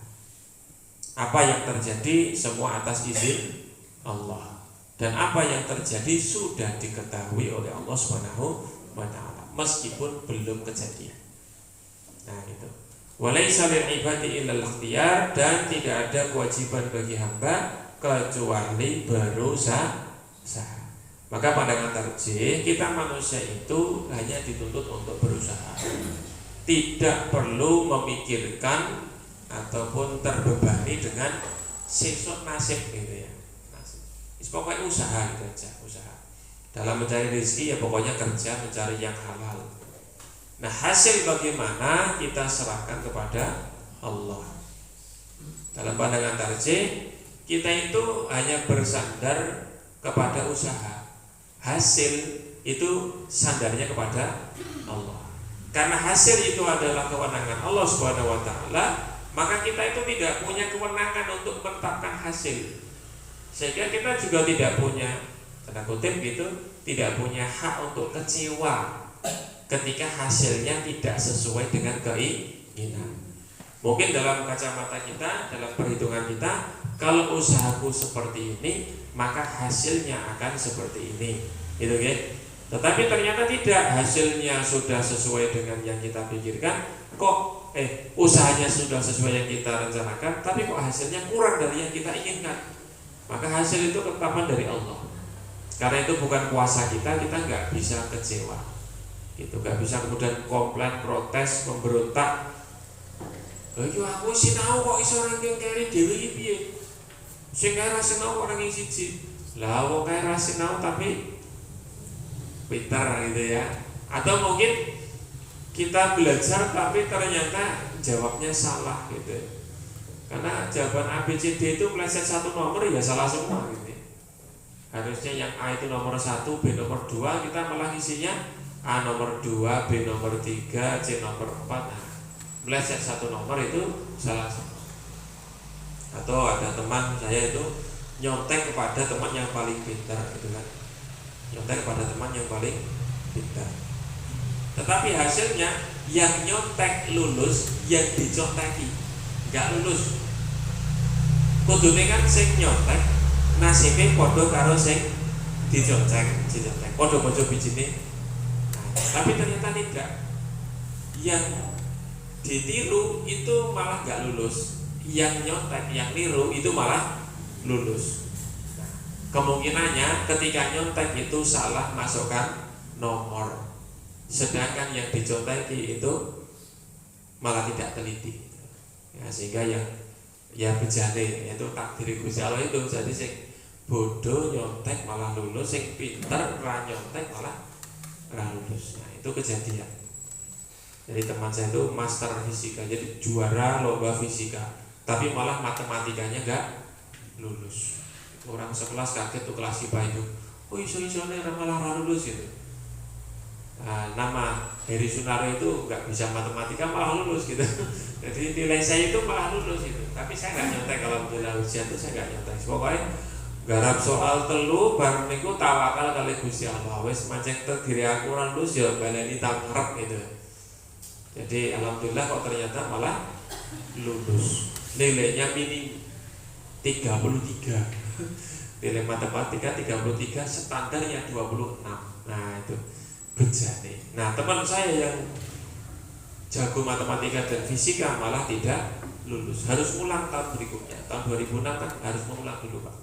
Apa yang terjadi semua atas izin Allah, dan apa yang terjadi sudah diketahui oleh Allah Subhanahu wa taala meskipun belum kejadian. Nah, itu. Walaisa lil ibadi illal ikhtiyar, dan tidak ada kewajiban bagi hamba kecuali berusaha. Maka pandangan tarjih, kita manusia itu hanya dituntut untuk berusaha. Tidak perlu memikirkan ataupun terbebani dengan sesuk nasib gitu ya. Pokoknya usaha gitu aja, usaha. Dalam mencari rezeki ya pokoknya kerja, mencari yang halal. Nah, hasil bagaimana kita serahkan kepada Allah. Dalam pandangan tarjih, kita itu hanya bersandar kepada usaha. Hasil itu sandarnya kepada Allah. Karena hasil itu adalah kewenangan Allah Subhanahu wa taala, maka kita itu tidak punya kewenangan untuk menetapkan hasil. Sehingga kita juga tidak punya, tanda kutip gitu, tidak punya hak untuk kecewa ketika hasilnya tidak sesuai dengan keinginan. Mungkin dalam kacamata kita, dalam perhitungan kita, kalau usahaku seperti ini, maka hasilnya akan seperti ini, gitu kan? Tetapi ternyata tidak, hasilnya sudah sesuai dengan yang kita pikirkan. Kok usahanya sudah sesuai yang kita rencanakan, tapi kok hasilnya kurang dari yang kita inginkan. Maka hasil itu ketetapan dari Allah. Karena itu bukan kuasa kita nggak bisa kecewa. Gitu, nggak bisa kemudian komplain, protes, memberontak. Lagi aku sinau kok iso ranking keri dhewe iki piye? Sing kaya sinau kok ranking siji. Lah wong kaya sinau tapi pintar gitu ya. Atau mungkin kita belajar tapi ternyata jawabnya salah gitu. Karena jawaban A, B, C, D itu meleset satu nomor ya salah semua gitu. Harusnya yang A itu nomor 1, B nomor 2, kita malah isinya A nomor 2, B nomor 3, C nomor 4. Nah, meleset satu nomor itu salah semua. Atau ada teman saya itu nyontek kepada teman yang paling pintar gitu kan, nyontek kepada teman yang paling pintar. Tetapi hasilnya yang nyontek lulus, yang diconteki nggak lulus. Kudune kan sing nyontek nasibe padha karo sing dicontek, padha bojo bijine. Tapi ternyata tidak. Yang ditiru itu malah nggak lulus, yang nyontek, yang niru itu malah lulus. Kemungkinannya ketika nyontek itu salah masukkan nomor, sedangkan yang diconteki itu malah tidak teliti. Ya, sehingga yang bejane yaitu takdir Gusti Allah itu. Jadi sing bodoh nyontek malah lulus, sing pinter ra nyontek malah ra lulus. Nah, itu kejadian. Jadi teman saya itu master fisika, jadi juara lomba fisika, tapi malah matematikanya enggak lulus. Orang sekelas kaget tuh, kelas IPA itu, oh iso-isone malah ra lulus gitu. Nah, nama Heri Sunaro itu nggak bisa matematika malah lulus gitu. Jadi nilai saya itu malah lulus gitu. Tapi saya nggak nyontek, kalau menjelang ujian itu saya nggak nyontek. Pokoknya garap soal telu bareng niku tawakal kali Gusti Allah. Wis mancing terdiri aku ora lulus ya baleni tangrep gitu. Jadi alhamdulillah kok ternyata malah lulus. Nilainya minim 33. Nilai matematika 33, standarnya 26. Nah, itu bejane. Nah, teman saya yang jago matematika dan fisika malah tidak lulus. Harus ulang tahun berikutnya. Tahun 2006 kan harus mengulang dulu, Pak.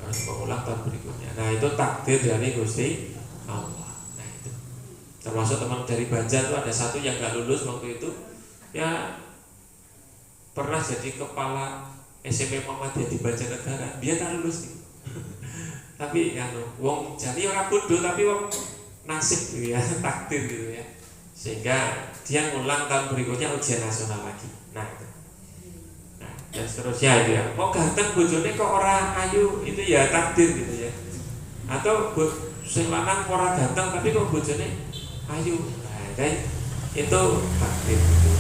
Harus mengulang tahun berikutnya. Nah, itu takdir dari Gusti Allah. Nah, itu. Termasuk teman dari Banjar itu ada satu yang gak lulus waktu itu. Ya pernah jadi kepala SMP Muhammadiyah di Banjarnegara. Dia tak lulus nih. Tapi ya wong jadi orang bodoh, tapi wong nasib gitu ya, takdir gitu ya. Sehingga dia ngulang tahun berikutnya ujian nasional lagi. Nah, itu. Nah, dan seterusnya itu ya. Kok ganteng bojone kok ora ayu, itu ya takdir gitu ya. Atau sing lanang ora ganteng tapi kok bojone ayu. Nah, kan itu takdir gitu.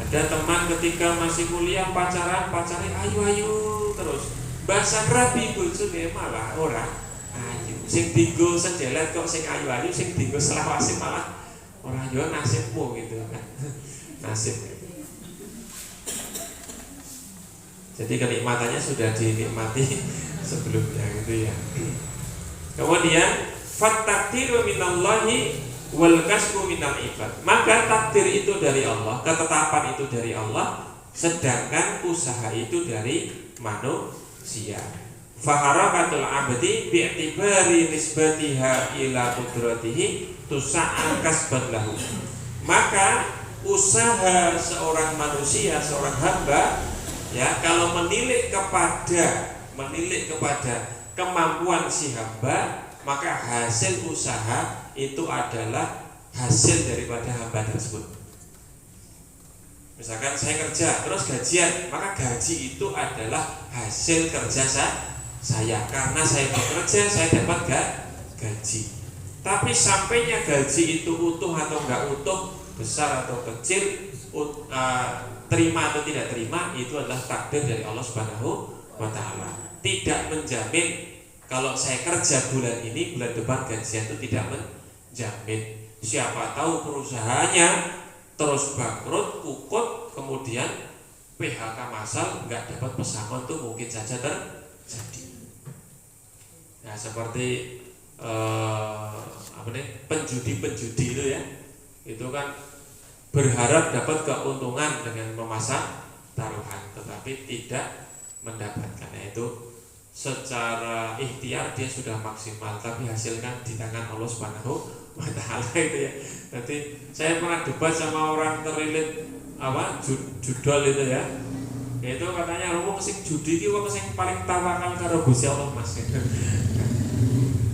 Ada teman ketika masih kuliah pacarnya ayu-ayu terus. Bahasa rabi bojone malah ora ayu. Sing dienggo sejelet kok sing ayu-ayu, sing dienggo selawase malah ora ayu. Nasibmu gitu kan. Nasib. Jadi kenikmatannya sudah dinikmati sebelumnya gitu ya. Kemudian fatakdiru minallahi wal kasbu minal ibad. Maka takdir itu dari Allah, ketetapan itu dari Allah, sedangkan usaha itu dari manusia. Faharakatul abdi bi'tibari nisbatiha ila qudratihi tusa'al kasban lahu. Maka usaha seorang manusia, seorang hamba ya, kalau menilik kepada kemampuan si hamba, maka hasil usaha itu adalah hasil daripada hamba tersebut. Misalkan saya kerja terus gajian, maka gaji itu adalah hasil kerja saya. Karena saya bekerja saya dapat gaji. Tapi sampainya gaji itu utuh atau enggak utuh, besar atau kecil, terima atau tidak terima, itu adalah takdir dari Allah Subhanahu wa taala. Tidak menjamin kalau saya kerja bulan ini, bulan depan gajian itu tidak menjamin. Siapa tahu perusahaannya terus bangkrut, kukut, kemudian PHK massal, nggak dapat pesangon, tuh mungkin saja terjadi. Nah, seperti penjudi itu ya, itu kan berharap dapat keuntungan dengan memasang taruhan, tetapi tidak mendapatkan. Itu secara ikhtiar dia sudah maksimal, tapi hasilkan di tangan Allah Subhanahu wa taala itu ya. Nanti saya pernah debat sama orang terlilit judol itu ya. Itu katanya wong sing judi iki wong sing paling tawakal karo Gusti Allah Mas.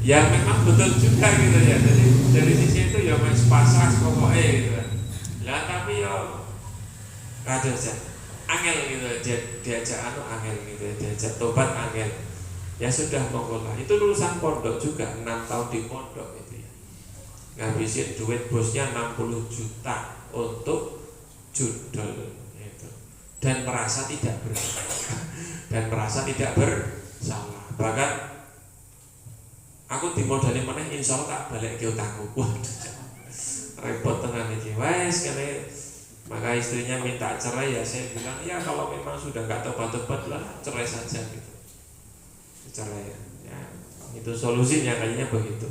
Ya memang betul juga gitu ya. Jadi dari sisi itu ya mas pasrah pokoknya gitu. Lah tapi yo rada angel gitu, diajak angel gitu, diajak tobat angel. Ya sudah monggo lah. Itu lulusan pondok juga, 6 tahun di pondok itu ya. Ngabisin duit bosnya 60 juta untuk judol itu. dan merasa tidak bersalah. Bahkan aku dimodali meneh insya Allah tak balik ke utangku. Wah, repot tenan iki. Wes kene maka istrinya minta cerai, ya saya bilang ya kalau memang sudah nggak tobat-tobat lah cerai saja gitu. Cerai ya. Itu solusinya kayaknya begitu.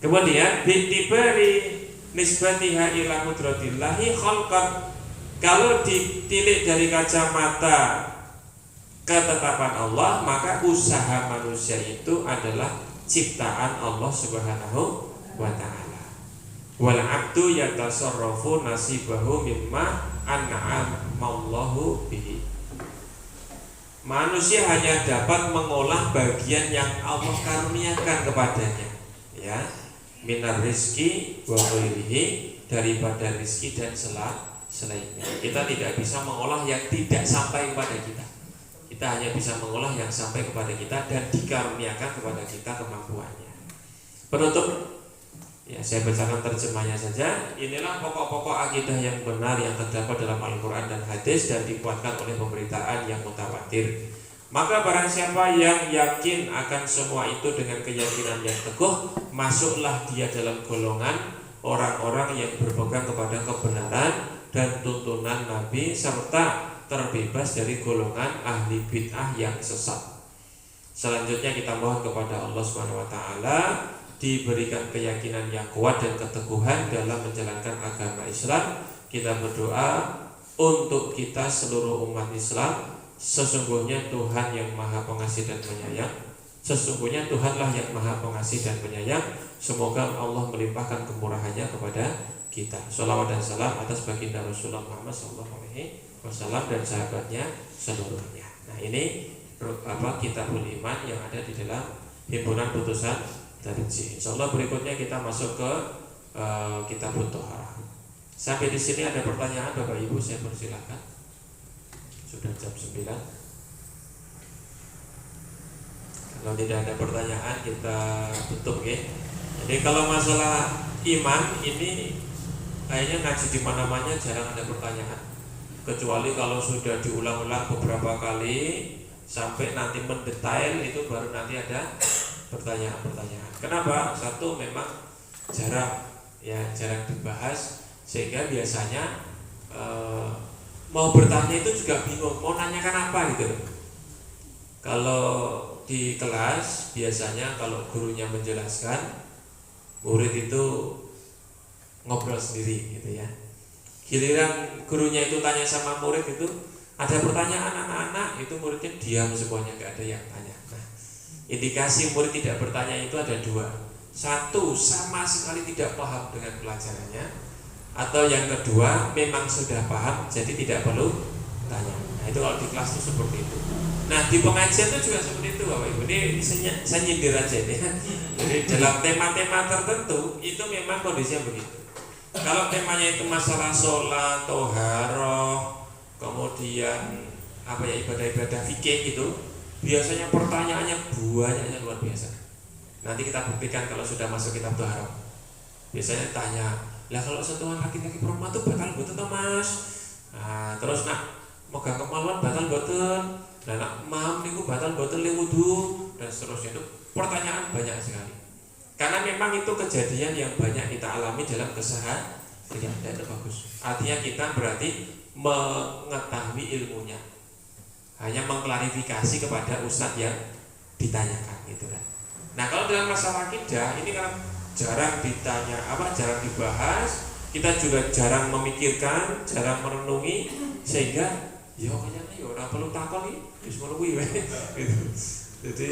Kemudian bitibari nisbatiha ila qudratillahi khalqan. Kalau ditilik dari kacamata ketetapan Allah, maka usaha manusia itu adalah ciptaan Allah Subhanahu wa ta'ala. Wal abdu yatasarrafu nasibahu mimma an'amallahu bihi. Manusia hanya dapat mengolah bagian yang Allah karuniakan kepadanya, ya, minar rizki wa ghairihi, daripada rizki dan selainnya. Kita tidak bisa mengolah yang tidak sampai kepada kita. Kita hanya bisa mengolah yang sampai kepada kita dan dikaruniakan kepada kita kemampuannya. Penutup, ya saya bacakan terjemahnya saja. Inilah pokok-pokok akidah yang benar yang terdapat dalam Al-Quran dan hadis dan dikuatkan oleh pemberitaan yang mutawatir. Maka barang siapa yang yakin akan semua itu dengan keyakinan yang teguh, masuklah dia dalam golongan orang-orang yang berpegang kepada kebenaran dan tuntunan Nabi, serta terbebas dari golongan ahli bid'ah yang sesat. Selanjutnya kita mohon kepada Allah Subhanahu wa taala diberikan keyakinan yang kuat dan keteguhan dalam menjalankan agama Islam. Kita berdoa untuk kita seluruh umat Islam. Sesungguhnya Tuhan yang Maha Pengasih dan Penyayang. Sesungguhnya Tuhanlah yang Maha Pengasih dan Penyayang. Semoga Allah melimpahkan kemurahannya kepada kita. Shalawat dan salam atas baginda Rasulullah Muhammad SAW dan sahabatnya seluruhnya. Nah, ini Kitabul Iman yang ada di dalam himpunan putusan Darji. Insyaallah berikutnya kita masuk ke Kitabut Thaharah. Sampai di sini ada pertanyaan Bapak Ibu, saya persilakan. Sudah jam 9. Kalau tidak ada pertanyaan kita tutup ya. Jadi kalau masalah iman ini kayaknya ngaji di mana-mana jarang ada pertanyaan. Kecuali kalau sudah diulang-ulang beberapa kali sampai nanti mendetail, itu baru nanti ada pertanyaan-pertanyaan. Kenapa? Satu, memang jarang dibahas, sehingga biasanya mau bertanya itu juga bingung mau nanyakan apa gitu. Kalau di kelas biasanya kalau gurunya menjelaskan, murid itu ngobrol sendiri gitu ya. Giliran gurunya itu tanya sama murid itu, ada pertanyaan anak-anak, itu muridnya diam semuanya, gak ada yang tanya. Nah, indikasi murid tidak bertanya itu ada dua. Satu, sama sekali tidak paham dengan pelajarannya, atau yang kedua, memang sudah paham jadi tidak perlu tanya. Nah, itu kalau di kelas itu seperti itu. Nah, di pengajian itu juga seperti itu Bapak Ibu. Ini saya nyindir aja ini. Jadi dalam tema-tema tertentu itu memang kondisinya begitu. Kalau temanya itu masalah sholat, toharoh, kemudian ibadah-ibadah fikih itu, biasanya pertanyaannya banyaknya luar biasa. Nanti kita buktikan kalau sudah masuk kitab toharoh. Biasanya tanya, lah kalau sentuhan laki-laki perempuan itu batal boten toh Mas? Nah, terus megang kemaluan batal boten. Nah, mam niku batal boten le wudu dan seterusnya. Itu pertanyaan banyak sekali. Karena memang itu kejadian yang banyak kita alami dalam keseharian, dan itu bagus. Artinya kita berarti mengetahui ilmunya, hanya mengklarifikasi kepada ustadz yang ditanyakan gitu kan. Nah, kalau dalam masalah akidah ini kan jarang ditanya, jarang dibahas, kita juga jarang memikirkan, jarang merenungi, sehingga kayaknya orang perlu takon nih, wis ngono kuwi gitu. Jadi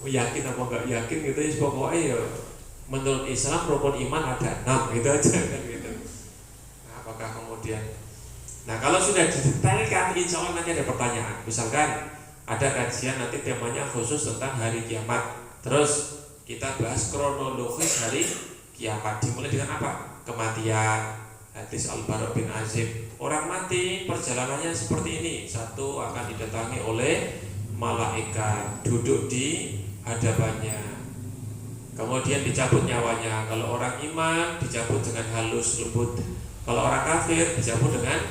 yakin apa enggak yakin gitu ya, pokoknya ya menurut Islam rukun iman ada 6 gitu aja kan gitu. Nah, apakah kemudian kalau sudah didetailkan, insya Allah nanti ada pertanyaan. Misalkan ada kajian nanti temanya khusus tentang hari kiamat, terus kita bahas kronologis hari kiamat, dimulai dengan apa? Kematian. Hadis Al-Bara bin Azib, orang mati perjalanannya seperti ini. Satu, akan didatangi oleh malaikat, duduk di hadapannya, kemudian dicabut nyawanya. Kalau orang iman dicabut dengan halus lembut, kalau orang kafir dicabut dengan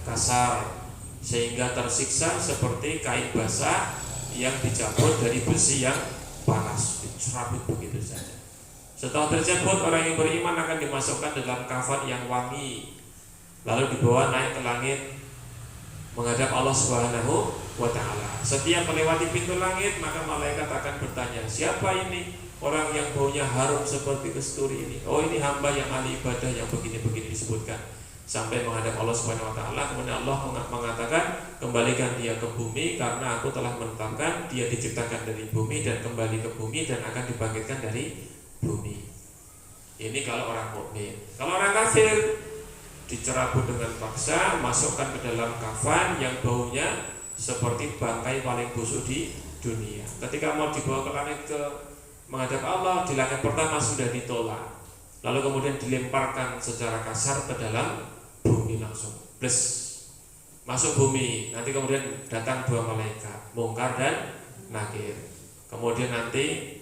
kasar. sehingga tersiksa seperti kain basah yang dicabut dari besi yang panas, dicerabut begitu saja. Setelah terjabut, orang yang beriman akan dimasukkan dalam kafan yang wangi, lalu dibawa naik ke langit menghadap Allah Subhanahu wa Ta'ala. Setiap melewati pintu langit, maka malaikat akan bertanya, siapa ini orang yang baunya harum seperti kesturi ini? Oh, ini hamba yang ahli ibadah yang begini-begini disebutkan, sampai menghadap Allah Subhanahu wa Ta'ala. Kemudian Allah mengatakan, kembalikan dia ke bumi, karena aku telah menetapkan dia diciptakan dari bumi dan kembali ke bumi dan akan dibangkitkan dari bumi. Ini kalau orang mukmin. Kalau orang kafir, dicerabut dengan paksa, masukkan ke dalam kafan yang baunya seperti bangkai paling busuk di dunia. Ketika mau dibawa ke langit ke menghadap Allah, di langit pertama sudah ditolak, lalu kemudian dilemparkan secara kasar ke dalam bumi langsung, bless, masuk bumi. Nanti kemudian datang dua malaikat, Mungkar dan Nakir. Kemudian nanti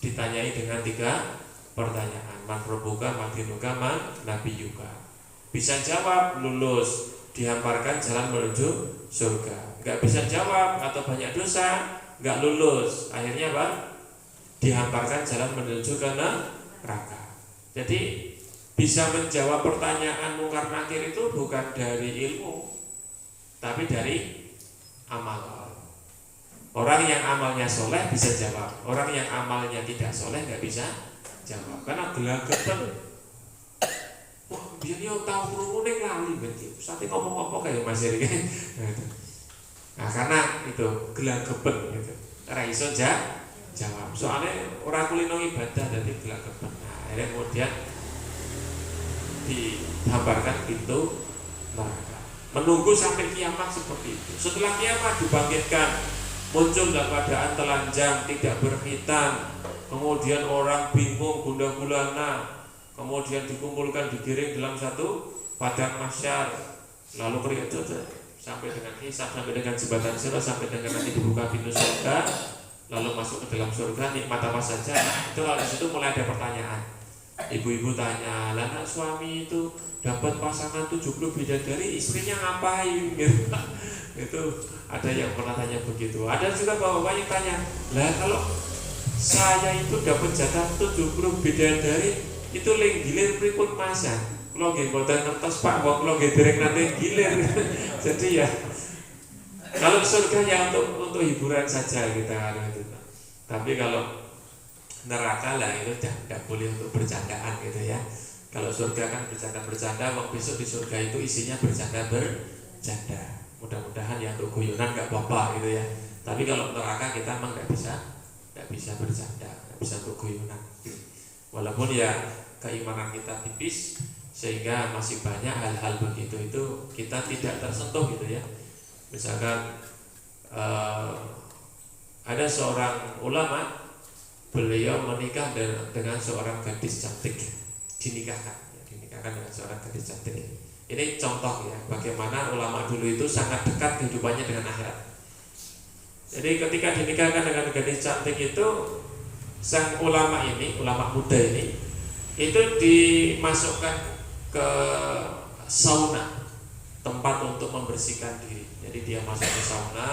ditanyai dengan 3 pertanyaan, man rabbuka, man dinuka, man nabiyuka. Bisa jawab, lulus, dihamparkan jalan menuju surga. Enggak bisa jawab atau banyak dosa, enggak lulus, akhirnya apa? Dihamparkan jalan menuju ke neraka. Jadi bisa menjawab pertanyaan Mungkar Nakir itu bukan dari ilmu, tapi dari amal. Orang yang amalnya soleh bisa jawab, orang yang amalnya tidak soleh nggak bisa jawab, karena gelagapan. Wah, biar dia tahu kerumunan lali berarti. Saat ngomong apa kayak Mas Eri kan? Nah, karena itu gelagapan gitu. Raiso jawab. Soalnya orang kulino ibadah dari gelagapan. Nah, akhirnya kemudian dihamparkan pintu neraka. Menunggu sampai kiamat seperti itu. Setelah kiamat dibangkitkan, muncul dalam keadaan telanjang, tidak berkhitan. Kemudian orang bingung, gundah gulana. Kemudian dikumpulkan, digiring dalam satu padang mahsyar. Lalu kerja sampai dengan hisab, sampai dengan jembatan sirat, sampai dengan nanti dibuka pintu surga, lalu masuk ke dalam surga, nikmat apa saja. Itu kalau di situ mulai ada pertanyaan. Ibu-ibu tanya, lah suami itu dapat pasangan 70 bidadari, istrinya ngapain? Gitu. Itu ada yang pernah tanya begitu. Ada juga bapak-bapak yang tanya, lah kalau saya itu dapat jatah 70 bidadari, itu leng gilir pripun masan? Kalau nggih mboten ngertos Pak, kalau nggih dereng nate gilir. Jadi ya kalau surga ya untuk hiburan saja kita gitu. Tapi kalau neraka lah itu tidak boleh untuk bercandaan gitu ya. Kalau surga kan bercanda-bercanda, waktu besok di surga itu isinya bercanda. Mudah-mudahan ya untuk guyonan nggak apa-apa gitu ya. Tapi kalau neraka kita memang nggak bisa bercanda, nggak bisa untuk guyonan. Walaupun ya keimanan kita tipis, sehingga masih banyak hal-hal begitu itu kita tidak tersentuh gitu ya. Misalkan ada seorang ulama, beliau menikah dengan seorang gadis cantik, dinikahkan dengan seorang gadis cantik. Ini contoh ya, bagaimana ulama dulu itu sangat dekat kehidupannya dengan akhirat. Jadi ketika dinikahkan dengan gadis cantik itu, sang ulama muda ini, itu dimasukkan ke sauna, tempat untuk membersihkan diri. Jadi dia masuk ke sauna,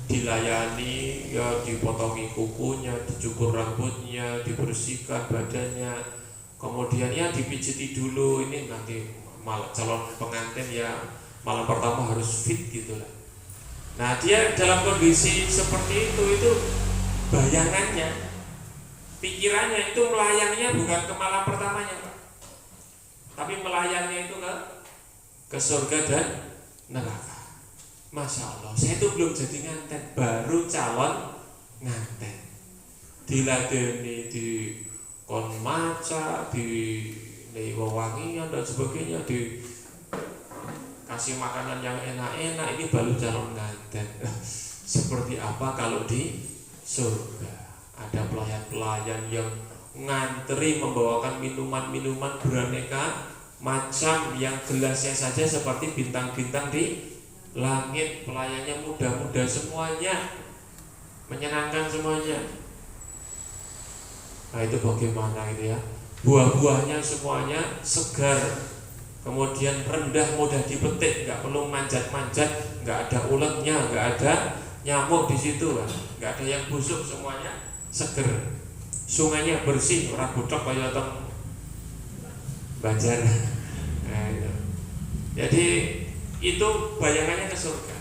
dilayani, ya dipotongi kukunya, dicukur rambutnya, dibersihkan badannya, kemudian ya dipijiti dulu. Ini nanti calon pengantin ya malam pertama harus fit gitulah. Nah dia dalam kondisi seperti itu bayangannya, pikirannya itu melayangnya bukan ke malam pertamanya Pak, tapi melayangnya itu ke surga dan neraka. Masya Allah, saya itu belum jadi nganten, baru calon nganten, diladeni di kon maca, di wewangian dan sebagainya, di kasih makanan yang enak-enak. Ini baru calon nganten. Seperti apa kalau di surga? Ada pelayan-pelayan yang ngantri membawakan minuman-minuman beraneka macam, yang gelasnya saja seperti bintang-bintang di langit. Pelayannya muda-muda semuanya, menyenangkan semuanya. Nah itu bagaimana itu ya, buah-buahnya semuanya segar, kemudian rendah, mudah dipetik, nggak perlu manjat-manjat, nggak ada uletnya, nggak ada nyamuk di situ, nggak ada yang busuk, semuanya seger. Sungainya bersih, orang budak kaya teng Banjar. Nah, itu. Jadi itu bayangannya ke surga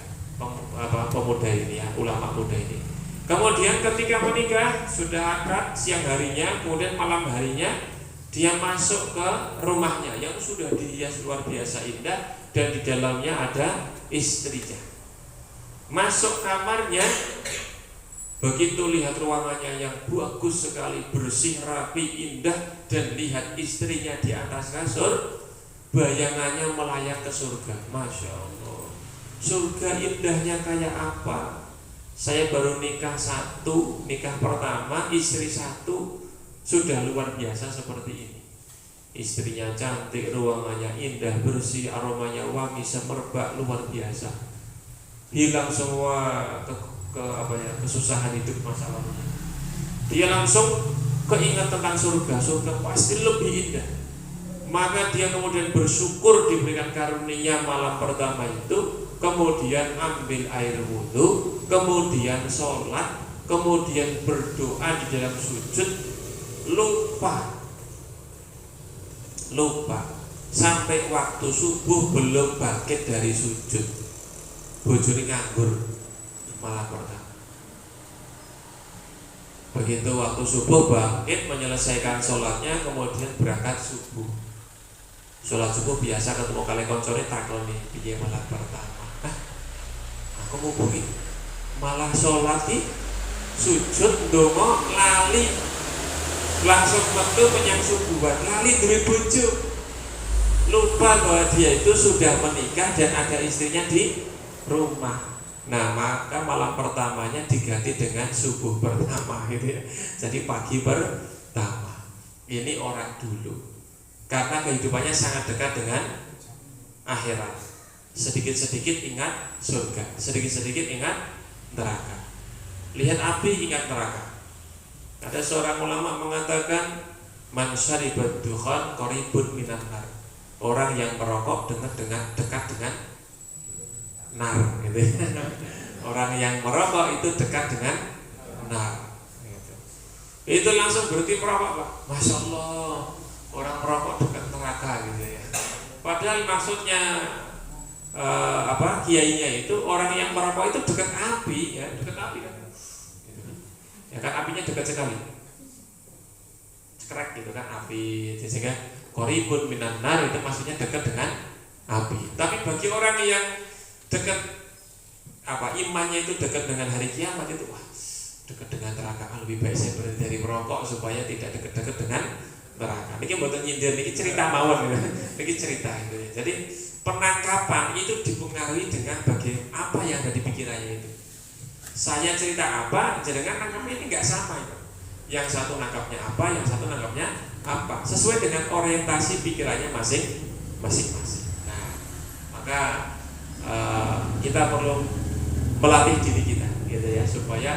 pemuda ini ya, ulama muda ini. Kemudian ketika menikah sudah akad siang harinya, kemudian malam harinya dia masuk ke rumahnya yang sudah dihias luar biasa indah dan di dalamnya ada istrinya. Masuk kamarnya, begitu lihat ruangannya yang bagus sekali, bersih, rapi, indah, dan lihat istrinya di atas kasur, bayangannya melayang ke surga. Masya Allah, surga indahnya kayak apa? Saya baru nikah pertama, istri satu, sudah luar biasa seperti ini. Istrinya cantik, ruangannya indah, bersih, aromanya wangi, semerbak, luar biasa. Hilang semua kesusahan hidup masa lalunya. Dia langsung keingat tentang surga. Surga pasti lebih indah. Maka dia kemudian bersyukur diberikan karunia malam pertama itu, kemudian ambil air wudhu, kemudian sholat, kemudian berdoa di dalam sujud, lupa sampai waktu subuh belum bangkit dari sujud. Bojone nganggur malam pertama. Begitu waktu subuh bangkit, menyelesaikan sholatnya, kemudian berangkat subuh. Sholat subuh biasa ketemu kali koncone takoni piye malam pertama. Aku ngubuhi malah sholat sujud ndonga lali, langsung metu menyang subuhan, lali duwe bojo, lupa bahwa dia itu sudah menikah dan ada istrinya di rumah. Nah, maka malam pertamanya diganti dengan subuh pertama gitu ya. Jadi pagi pertama. Ini orang dulu, karena kehidupannya sangat dekat dengan akhirat. Sedikit-sedikit ingat surga, sedikit-sedikit ingat neraka. Lihat api, ingat neraka. Ada seorang ulama mengatakan, man syaribat dukhan qaribun minan nar. Orang yang merokok dekat dengan nar gitu. Orang yang merokok itu dekat dengan nar gitu. Itu langsung berhenti merokok, Pak. Masya Allah, orang merokok dekat neraka gitu ya. Padahal maksudnya kiainya itu orang yang merokok itu dekat api ya, dekat api kan. Ya kan apinya dekat sekali. Cekrek gitu kan api, sehingga qaribun minan nar itu maksudnya dekat dengan api. Tapi bagi orang yang dekat imannya itu dekat dengan hari kiamat itu, wah, dekat dengan neraka, lebih baik saya berhenti dari merokok supaya tidak dekat-dekat dengan neraka. Ini mboten nyindir, ini cerita mawon gitu. Ini cerita gitu ya. Jadi penangkapan itu dipengaruhi dengan apa yang ada di pikirannya itu. Saya cerita apa, jenengan nangkapnya ini nggak sama itu. Yang satu nangkapnya apa, yang satu nangkapnya apa, sesuai dengan orientasi pikirannya masing-masing. Nah, maka kita perlu melatih diri kita, gitu ya, supaya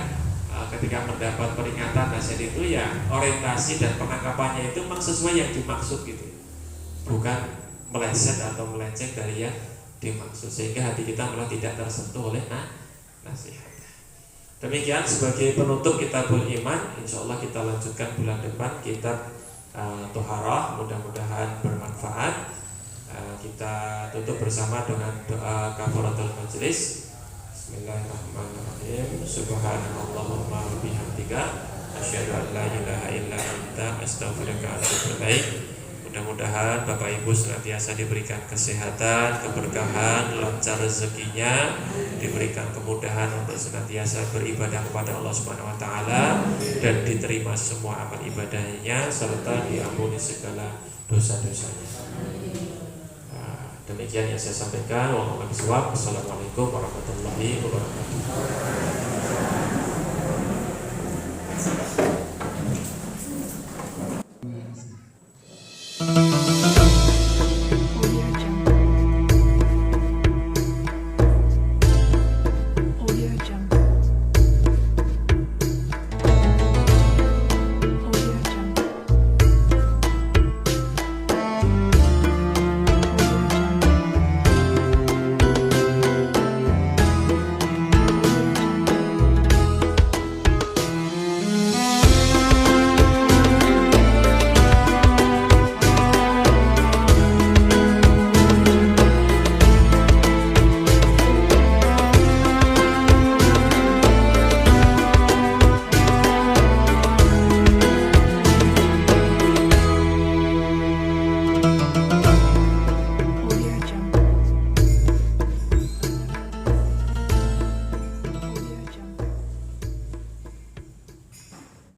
ketika mendapat peringatan nasihat itu ya orientasi dan penangkapannya itu memang sesuai yang dimaksud gitu, bukan meleset atau melenceng dari yang dimaksud, sehingga hati kita malah tidak tersentuh oleh nasihat. Demikian sebagai penutup Kitabul Iman. Insya Allah kita lanjutkan bulan depan kitab Toharah, mudah-mudahan bermanfaat. Kita tutup bersama dengan doa kafaratul majlis. Bismillahirrahmanirrahim. Subhanallahumma wa bihamdika asyhadu an la ilaha illa anta astaghfiruka wa atubu ilaik. Mudah-mudahan Bapak Ibu senantiasa diberikan kesehatan, keberkahan, lancar rezekinya, diberikan kemudahan untuk senantiasa beribadah kepada Allah Subhanahu wa taala dan diterima semua amal ibadahnya serta diampuni segala dosa-dosanya. Demikian yang saya sampaikan. Wassalamualaikum warahmatullahi wabarakatuh.